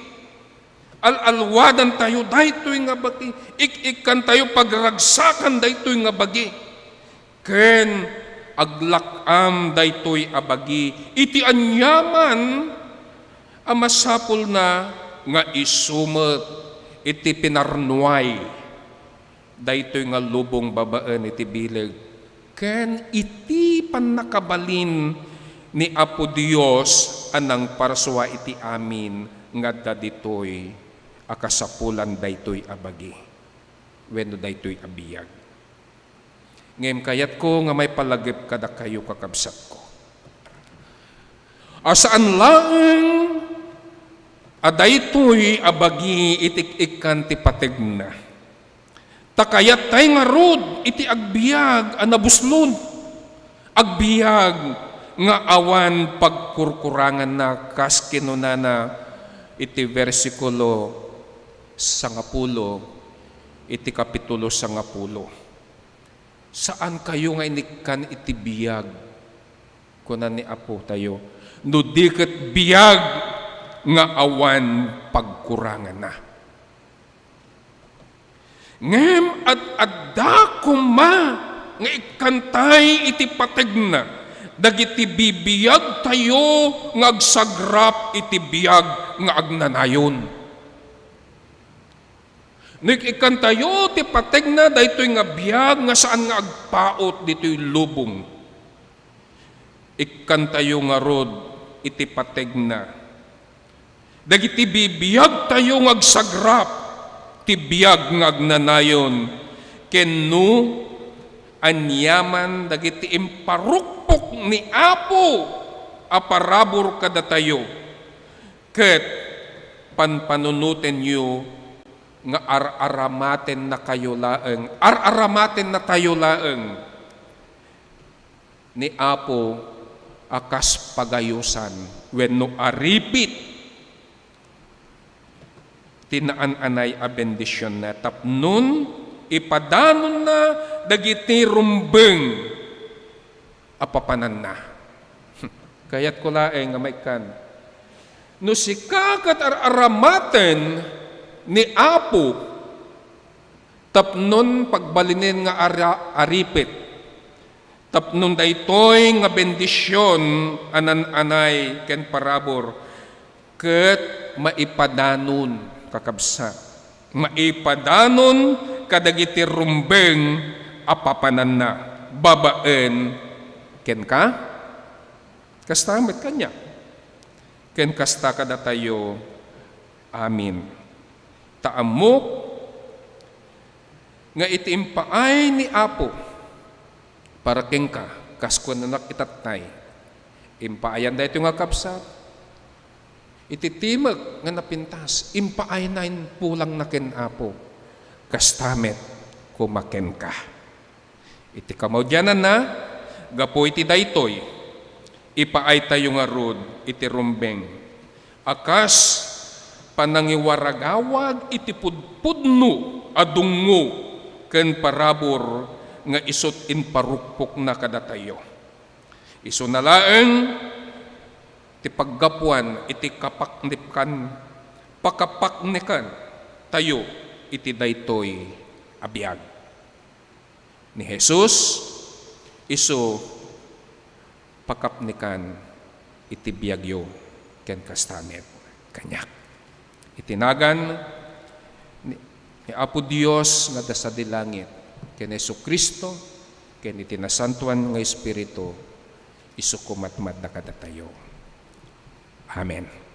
Al-alwadan tayo, daytoy nga bagi. Ik-ikan tayo, pagragsakan, daytoy nga bagi. Ken, aglakam, daytoy abagi. Iti anyaman, amasapul na, nga isumet, iti pinarnuay, daytoy nga lubong babaan, iti bileg. Ken iti panakabalin ni Apo Dios anang parswa iti amin nga daditoy akasapulan daytoy abagi wenno daytoy abiyag. Ngem kayat ko nga may palagip kada kayo kakabsat ko. Asaan lang adaytoy abagi itik-ikan ti pategna. Takayat tay nga rod, iti agbiag, anabuslon. Agbiag, nga awan pagkurkurangan na kaskinunana, iti versikulo 10, iti kapitulo 10. Saan kayo nga inikan iti biyag? Kunan ni Apo tayo, no diket biyag, nga awan pagkurangan na. Ngem at adda kuma nga ikantay iti pategna dagiti bibiyag tayo nga agsagrap iti biyag nga agnanayon. Ikantayo ti pategna daytoy nga biyag nga saan nga agpaot ditoy lubong. Ikantayo nga rod iti pategna dagiti bibiyag tayo nga agsagrap ti biyag nga agnanayon kenno anyaman dagiti imparukpok ni Apo aparabor kada tayo ket panpanunutin nyo nga araramaten na kayo laeng, araramaten na tayo laeng ni Apo akas pagayusan wenno aripit tinaan-anay a bendisyon na tapnon ipadanon na dagiti rumbeng apapanan na. Kayat ko laeng nga maikan no si kakat araramaten ni Apo tapnon pagbalinin nga aripit tapnon daytoy nga bendisyon anan-anay ken parabor ket maipadanon kakabsat maipadanon kadagiti rumbeng apapanan na babaen ken ka kastamet kanya ken kasta kada tayo amin taamok nga itiimpaay ni Apo para keng ka kasko na nakitatay impaayan da ito nga kapsat ititimag nga napintas impaay na pulang na ken Apo kastamet kumaken ka iti kamaudyanan na gapo iti daytoy ipaay tayo nga rod iti rumbeng akas panangiwaragawag iti pudpudno adungo ken parabor nga isot in parukpok na kada tayo. Iso na laeng ti paggapuan iti kapaknikan pakapaknikan tayo iti daytoy abiyag. Ni Jesus iso pakapnikan iti biyagyo ken kastamet kanyak. Itinagan ni Apo Dios nga dasa di langit ken Jesucristo ken itinasantuan nga Espiritu isu kumatmat na kada tayo. Amen.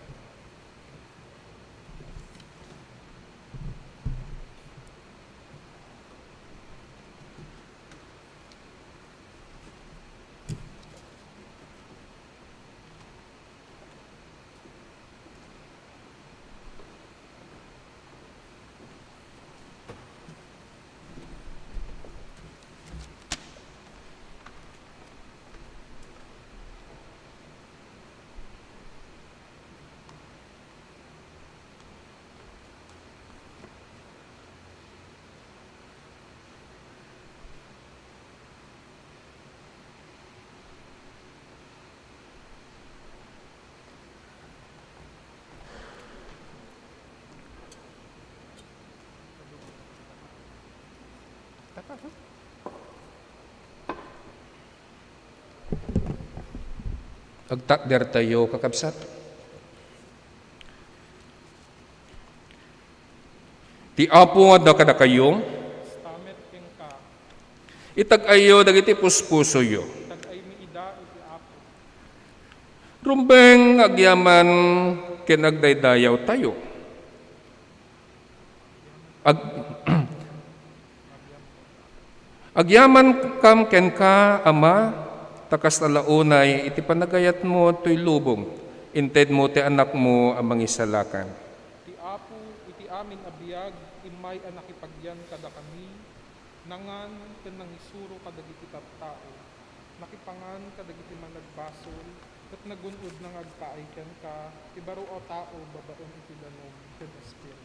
Agtakder tayo kakabsat. Ti Apo nga kada kayo, Stamet ken ka, itag-ayo dagiti puspuso yo. tag-ay miida iti Apo. Rumbeng agyaman ken agdaydayaw tayo. Agyaman kam ken ka, Ama, takas nalaunay, iti panagayat mo to'y lubong, inted mo ti anak mo amang isalakan. Ti Apo iti amin abiyag imay anakipagyan kada kami nangan ken nangisuro kadagiti tattao nakipangan kadagiti managbasol ket nagunod nang agpaay ken ka ti baro a tao babaen iti danom ken espiritu.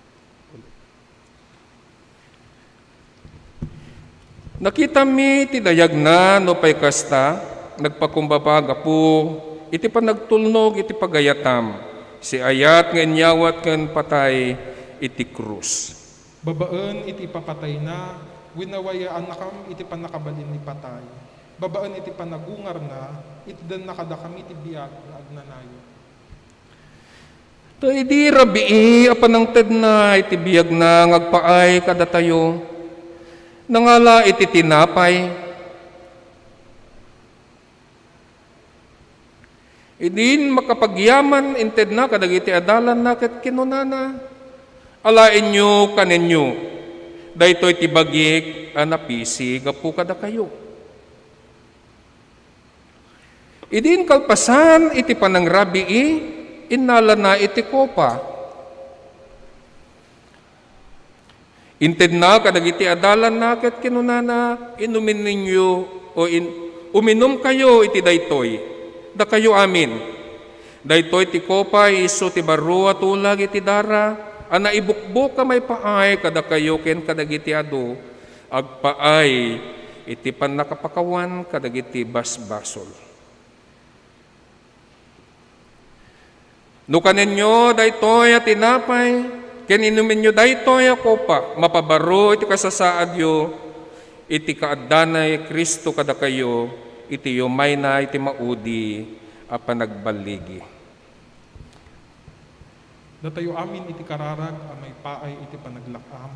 Nakita mi ti dayag na no pay kasta, nagpakumbabaga po, iti panagtulnog iti pagayatam, si ayat nga inyawat ken patay iti krus. Babaen iti papatay na, winawayaan na kam iti panakabalin ni patay. Babaen iti panagungar na, iti dan nakada kami iti biyag na agnanayo. To idi rabii apan ted na iti biyag na ngagpaay kada tayo. Nangala iti tinapay. Idin makapagyaman inted na kadagiti adalan na ket kinunana. Alain nyo kaninyo. Daytoy ti bagik anapisi gapu kada kayo. Idin kalpasan iti panangrabii inala na iti kopa. Inted na kadagiti adalan na ket kinunana inumin ninyo o uminom kayo iti daytoy. Da kayo amin. Daytoy ti kopa iso ti baro at ulag iti dara. Ana ibukbok ka may paay kada kayo ken kadagiti ado. Agpaay iti panakapakawan kadagiti basbasol. No kanenyo daytoy at tinapay, ken inumin nyo daytoy a kopa, mapabaro iti kasasaad yo, iti kaaddanay Kristo kada kayo, iti yumay na iti maudi a panagbaligi. Datayo amin iti kararag a may paay iti panaglakam.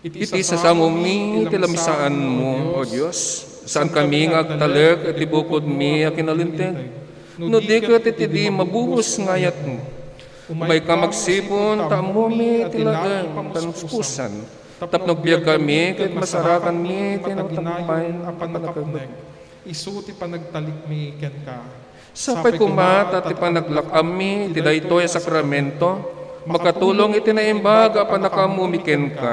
Iti sasamumi iti lamisaan mo, O Diyos, saan kami ngagtalek iti bukod mi a kinalinteg. No di ket iti di mabuhos ngayat mo. Umay ka magsipon, tamumi iti lagang panuspusan. Tapnog biyag kami, ket masarakan mi, tinutagpain ang panakagnek. Isu ti panagtalik mi ken ka. Sapay kumat at ipanaglakam mi, iti daytoy a sakramento, makatulong iti naimbag a panakamumiken ka.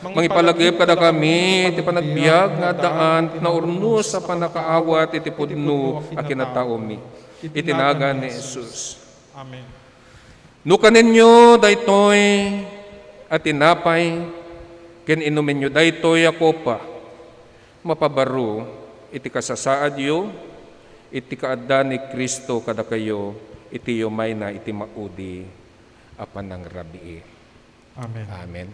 Mangipalagip kada kami, iti panagbiag nga daan, na urnos sa panakaawat, iti pudno a kinatao mi. Itinaga ni Jesus. Amen. No kaninyo daytoy at tinapay, ken inumin nyo daytoy a kopa, mapabaro iti kasasaad yo, iti kaaddan ni Kristo kada kayo, iti yumay na iti maudi a panangrabii. Amen. Amen.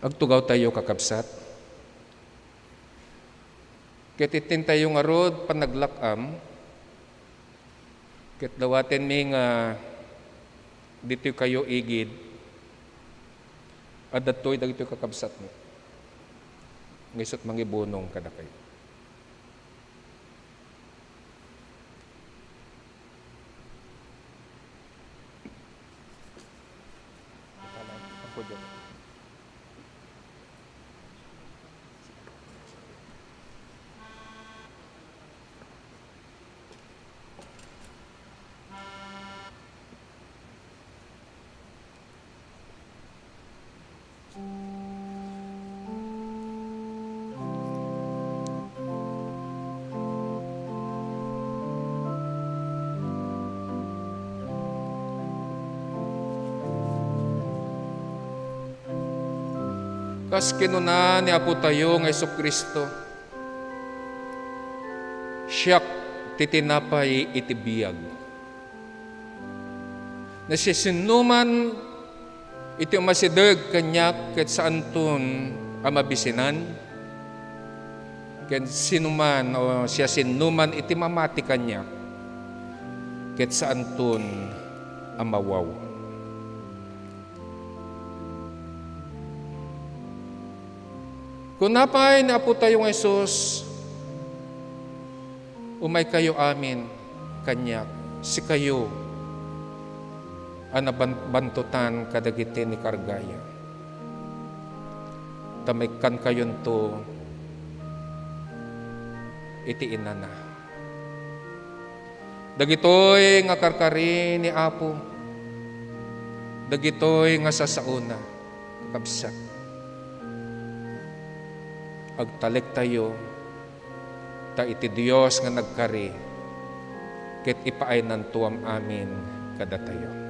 Agtugaw tayo kakabsat. Ket itin tayo nga rod panaglakam. Ket dawaten mi nga dito kayo igid. At datoy dagito kakabsat mo. Ngisot mangibunong kada kayo. Kas kinuna ni Apo tayo ng Jesucristo, siyak titinapay itibiyag. Nasisinuman iti umasideg kanyak ket saan ton amabisinan, ket sinuman o siya sinuman iti mamati kanyak, ket saan ton amawaw. Kung napay na po tayong Jesus, umay kayo amin, kanyak, si kayo, anabantutan kadagiti ni kargaya. Tamikkan kayon to, iti inana. Dagitoy nga karkari ni Apo, dagitoy nga sasauna, kabsat. Agtalek tayo, ta iti Diyos nga nagkari, ket ipaay nantuam amin kada tayo.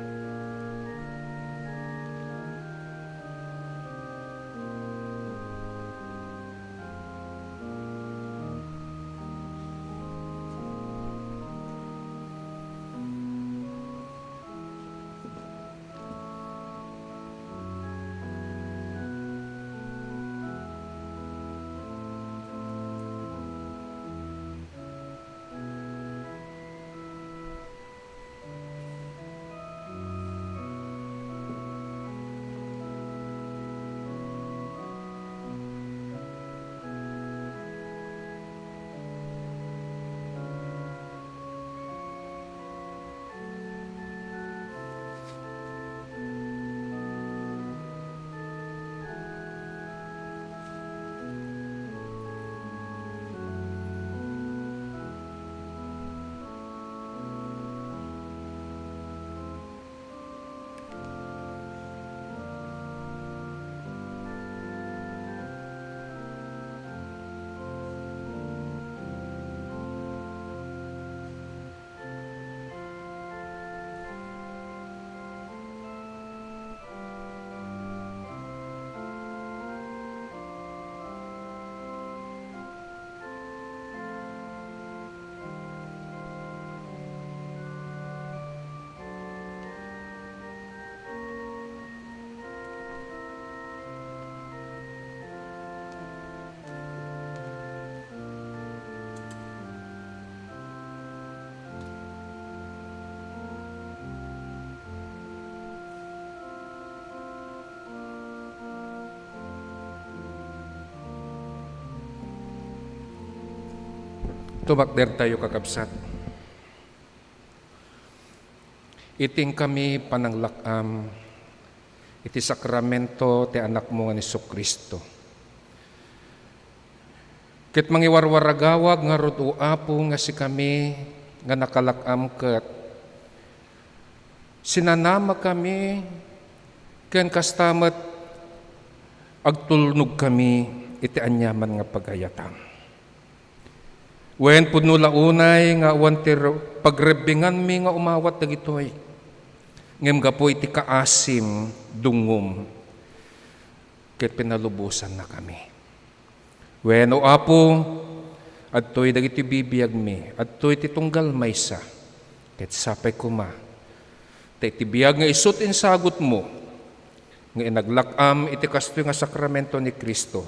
Tumakder tayo kakabsat. Iting kami pananglakam, iti sakramento ti anak mo nga ni Kristo. Ket mangiwarwaragawag nga rod apo nga si kami nga nakalakam ket sinanama kami ken kastamet agtulnog kami iti anyaman nga pagayatam. Wen pudno launay nga awan ti pagrebingan mi nga umawat dagitoy. Ngem gapo iti kaasim dungom ket pinalubusan na kami. Wen o apo adtoy dagiti bibiyag mi, adtoy ti tunggal maysa ket sapay kuma. Iti biyag nga isut insagot mo nga inaglakam iti kastoy nga sakramento ni Kristo.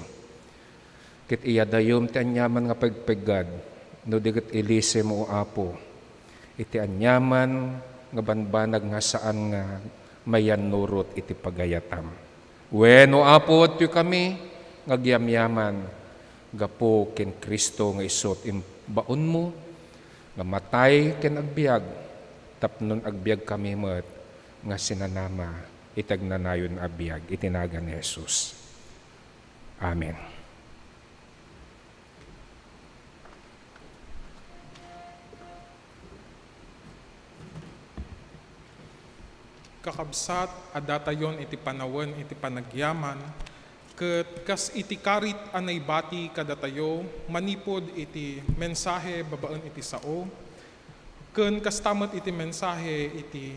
Ket iyadayom ti anyaman nga pagpegad no diget ilise mo apo iti anyaman nga banbanag nga saan nga mayan nurot iti pagayatam. Wenno apo at kami nga giyamyaman gapo ken Kristo nga isot imbaon mo nga matay ken agbiag tapnon agbiag kami met nga sinanama itagnanayon abiyag itinaga ni Jesus. Amen. Kakabsat, adatayon iti panawen iti panagyaman, ket kas iti karit anay bati kadatayo, manipod iti mensahe babaan iti sao, ken kastamet iti mensahe iti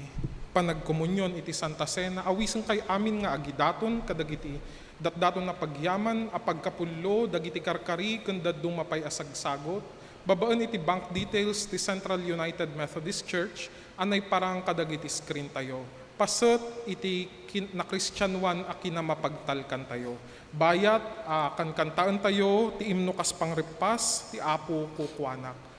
panagkomunyon iti Santa Cena, awisen kay amin nga agidaton kadagiti datdaton na pagyaman a pagkapullo dagiti karkari ken daddum mapay asagsagot, babaan iti bank details ti Central United Methodist Church, anay parang kadagiti screen tayo. Pasat iti na Kristyanuan a kinamapagtalkan tayo. Bayat kan kantaan tayo ti imno kas pangripas ti Apo kukuanak.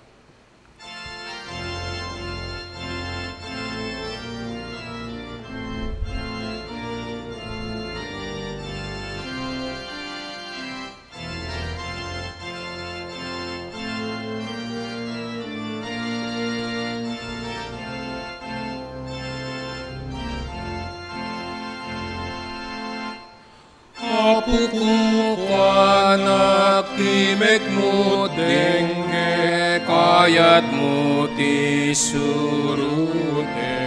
Apo kukuanak timek mo dengge kayat mo ti surute.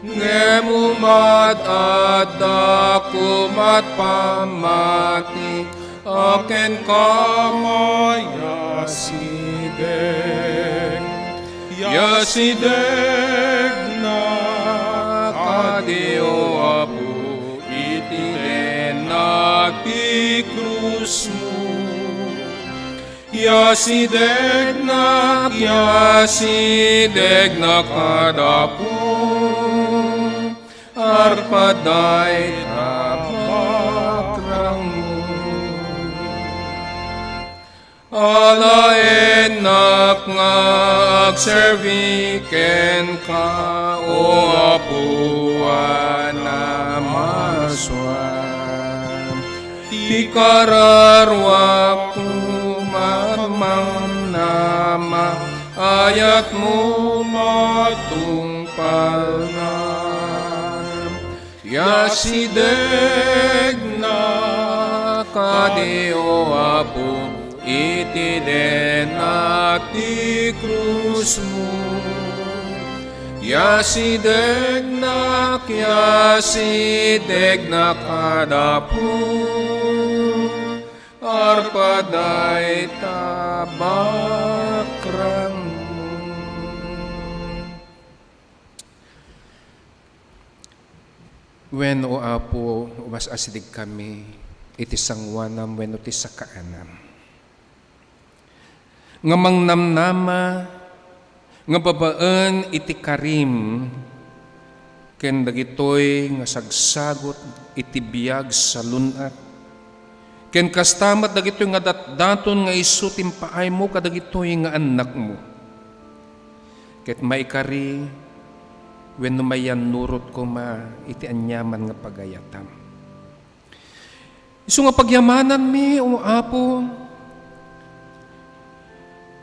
Ngem umat adda kumat pamati aken kamaya sideg. Yasideg na kadio apo ti krus mo. Yasideg na kadapo arpaday tabakrang mo. Alaenak nga agserviken ka o apuan na maswan. Ti kararwa kumamang nama ayat mo matungpal na. Yasideg na kadio apo iti den ati krus mo. Yasideg na kadapo arpaday tabakrang mo. Wen o apo umas asidig kami iti sangwanam wenno ti sakaanam. Nga mangnamnama nga babaan iti karim ken dagitoy nga sagsagot iti biag sa lunat ken kastamat dagitoy nga datdaton nga isu timpaay mo kadagitoy nga anak mo ket maikari wenno mayan nurot ko ma iti anyaman nga pagayatam. Isu nga pagyamanan mi o apo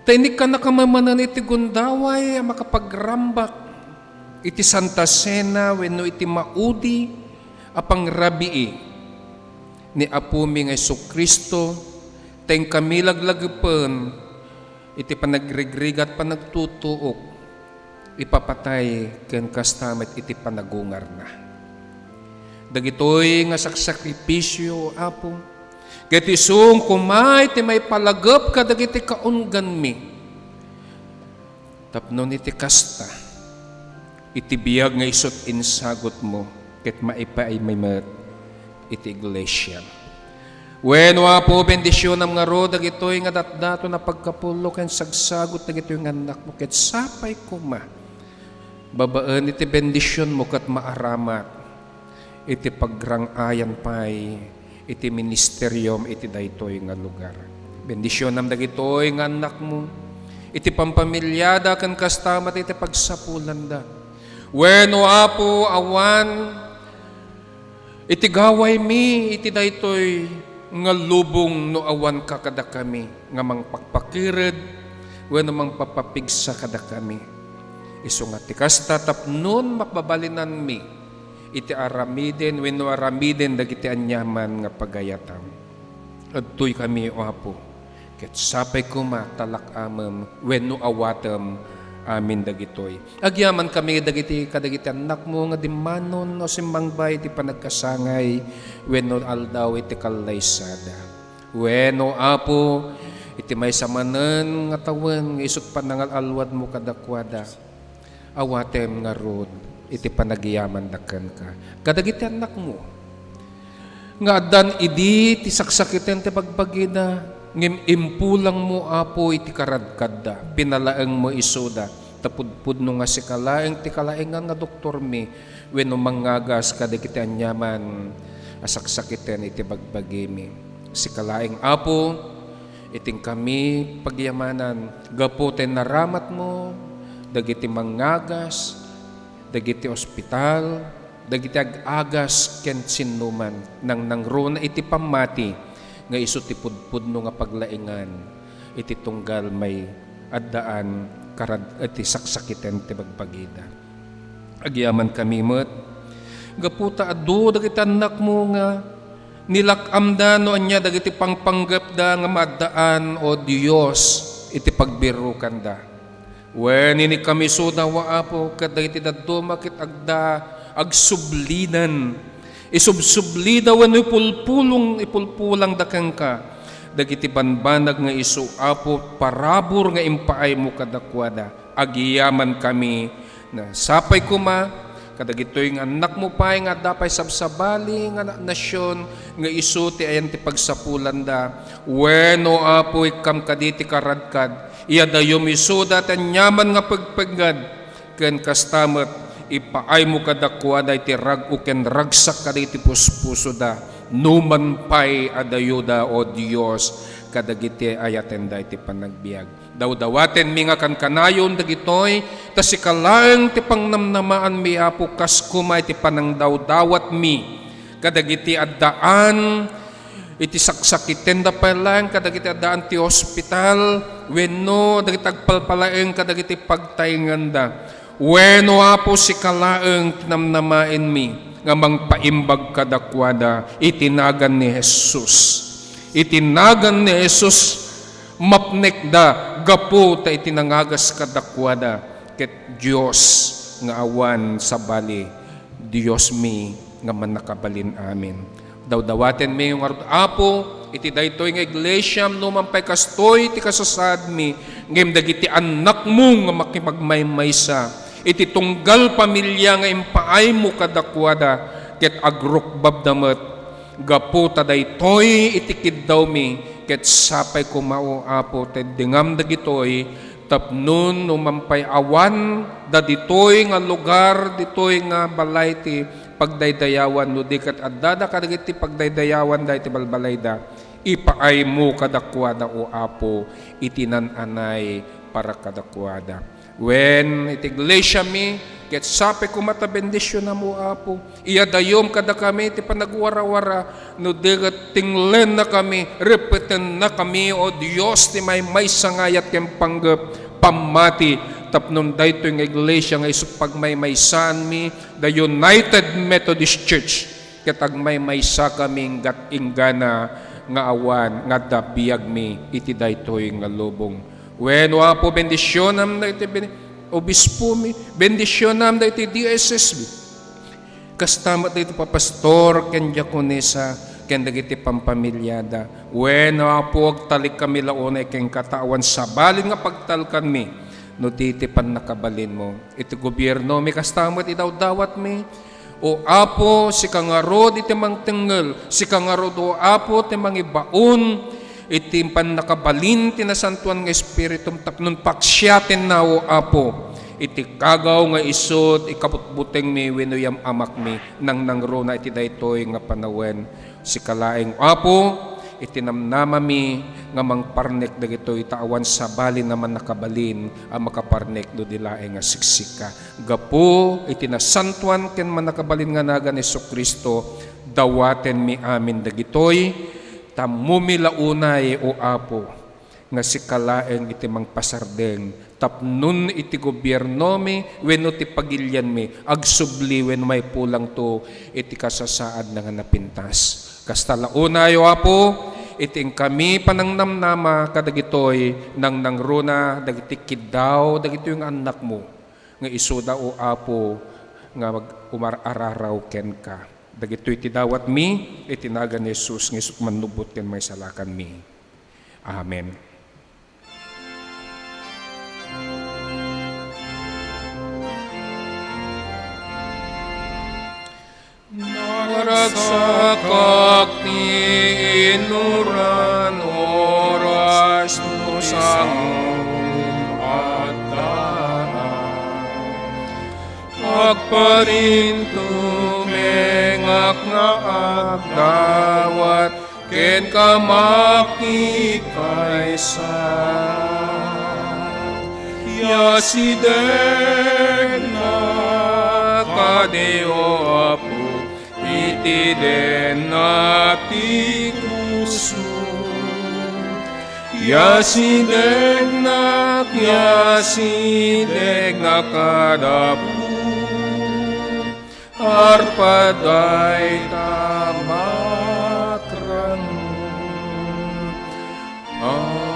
Tainik ka nakamamanan iti gundaway makapagrambak iti Santa Cena wenno iti maudi apang rabii ni Apumi nga Jesucristo teng kami laglagapen iti panagregregat panagtutuok ipapatay ken kastamet iti panagungar na. Dagitoy nga saksakripisyo Apo ket isung kumay ti may palagep kadagiti kaunggan mi tapnon iti kasta iti biyag nga isot insagot mo ket maipaay may met iti iglesia. Wenno Apo bendisyonam nga ro dagitoy nga datdato na pagkapulo ken sagsagot dagitoy nga anak mo ket sapay kuma babaan iti bendisyon mo ket maaramat iti pagrangayan pay iti ministeryom iti daytoy nga lugar. Bendisyonam dagitoy nga anak mo iti pampamilyada ken kastamat iti pagsapulanda. Wenno Apo awan iti gaway mi iti daytoy nga lubong no awan ka kada kami nga mangpakpakired wenno mangpapapigsa kada kami. Isu nga ti kasta tapnon makbabalinan mi iti aramiden wenno aramiden dagiti anyaman nga pagayatam. Adtoy kami o Apo ket sapay kuma talak amem wenno awatem amin dagitoy. Agyaman kami dagiti kadagiti anak mo nga dimanon no simbangbay ti panagkasangay wenno aldaw iti kalaysada. Wenno Apo iti may samanen nga tawen nga isut panangalalwad mo kadakwada. Awatem nga rod iti panagyaman daken ka. Kadagiti anak mo nga addan idi ti saksakiten ti pagbagida ngem impulang mo Apo iti karadkadda pinalaeng mo isuda tapudpud no nga si kalaeng ti kalaengan nga doktor mi wenno mangagas kadagiti anyaman asaksakiten iti bagbagi mi si kalaeng Apo iting kami pagyamanan gapu ten naramat mo dagiti mangagas dagiti ospital dagiti agagas ken sinnuman nang nangruna iti pamati nga isu ti pudpudno nga paglaingan iti tunggal may addaan karad iti saksakiten ti bagbagida. Agyaman kami met gaputa addo dagiti anak mo nga nilakamda no anya dagiti pangpanggapda nga maddaan o Dios iti pagbirukan da. Wen ini kami sudawa Apo ket dagiti dadto makit agda agsublinan isubsublida wenno ipulpulang dakeng ka dagiti banbanag nga isu Apo parabor nga impaay mo kadakwada. Agiyaman kami na sapay kuma kadagitoy nga anak mo pay nga dapay sabsabali nga nasyon nga isu ti ayan ti pagsapulanda wenno Apo ikam kaditi karadkad iyadayom isuda ten nyaman nga pagpagad ken kastamet ipaay mo kadakwada iti rag uken ragsak kaditi puspuso da numan pay adayuda o Dios kadagiti ayatenda iti panagbiag. Dawdawaten mi nga kankanayon dagitoy ta si kalaeng ti pangnamnamaan mi Apo kas kuma iti panangdawdawat mi kadagiti addaan iti saksakiten da palang kadagiti addaan ti ospital wenno dagiti agpalpalaeng kadagiti pagtainganda. Wenno Apo si kalaeng tinamnamain mi nga mangpaimbag kadakwada itinagan ni Jesus. Itinagan ni Jesus mapnek da gapu ta itinangagas kadakwada ket Dios nga awan sa bali Dios mi nga manakabalin amin. Dawdawaten mi yung Apo iti daytoy nga iglesia no mampay kastoy ti kasasad mi ngem dagiti anak mo nga makipagmaymaysa iti tunggal pamilya nga impaay mo kadakwada ket agrukbab damet gapu ta daytoy iti kiddaw mi ket sapay kumao Apo tedengam dagitoy tapnon no mampay awan da ditoy nga lugar ditoy nga balay ti pagdaydayawan no dikat addada kadagiti pagdaydayawan da iti balbalayda ipaay mo kadakwada o Apo itinan-anay para kadakwada. When iti iglesia mi, ket sape kumata bendisyon na mo, Apo. Iyadayom kada kami, iti panagwara-wara, no degat tinglen na kami, repeten na kami, o Diyos, ti may sangayat kem panggap, pamati, tapnon dayto yung iglesia nga iso pagmaymaysan mi, the United Methodist Church, ket agmaymaysa kami gat inggana nga awan, nga dabiyag mi, iti dayto yung lubong. When Apo, bendisyonam na iti obispo mi, bendisyonam da iti DSS mi. Kastamat da iti papastor, ken diakonesa, ken dagiti pampamilyada. When Apo, agtalik kami launay ken katawan sa balin nga pagtalkan mi, no diti pan nakabalin mo. Iti gobyerno mi, kastamat idaw dawat mi. O Apo, si kangarod iti mangtengel, si kangarod o Apo, iti mangibaon, iti pan nakabalin tinasantuan nga Espiritum tapnon paksyaten na o Apo, iti kagaw nga isod ikaputbuteng mi wenno yam amak mi nang nangrona iti daytoy nga panawen si kalaeng Apo, iti namnama mi nga mangparnek dagitoy taawan sa balin naman nakabalin ang makaparnek do dilaeng nga siksika. Gapo iti nasantuan ken man nakabalin nga nagan Jesucristo, dawaten mi amin dagitoy tamumilaunay o Apo nga si kalaeng iti mangpasardeng tapnun iti gobyerno mi wenno ti pagilyan mi agsubli wen may pulang to iti kasasaad nga napintas. Kasta launay o Apo, iting kami panangnamnama kadagitoy nang nangruna dagiti kiddaw dagito yung anak mo nga isuda o Apo nga umarararaw ken ka. Dagito iti dawat mi, itinaga ni Jesus, ng isut manubot ken may salakan mi. Amen. Naragsakak ni inuran oras no sangon at daan. Agparinto mengak nga agdawat ken kamakikaysa. Yasideg na kadeo Apo, iti den nati kuso. Yasideg na kadapu, arpaday tamakran. Amen.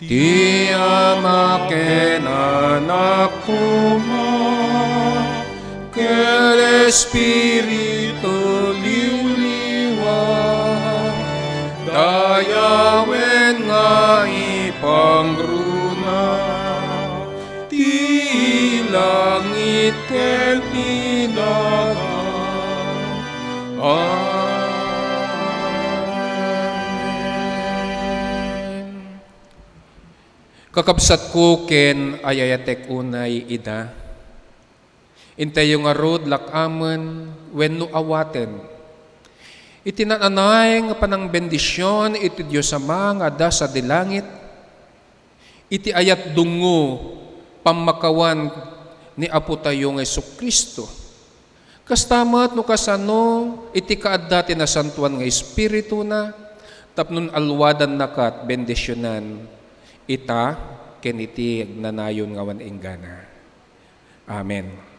Di ama ken anak kuma, ken Espiritu liwliwa, dayawen nga ipangruna, ti langit ken tidagan. Kakabsat ko ken ayayatek unay ida. Intay yung arod lakaman wenno awaten. Itinananay nga panang bendisyon iti Diyos Ama nga ada sa dilangit. Iti ayat dungo pamakawan ni Apo tayo nga Jesucristo. Kastamat no kasano iti kaadda ti nasantuan nga Espiritu na tapnon alwadan nakat bendisyonan ita ken iti agnanayon nga wan inggana. Amen.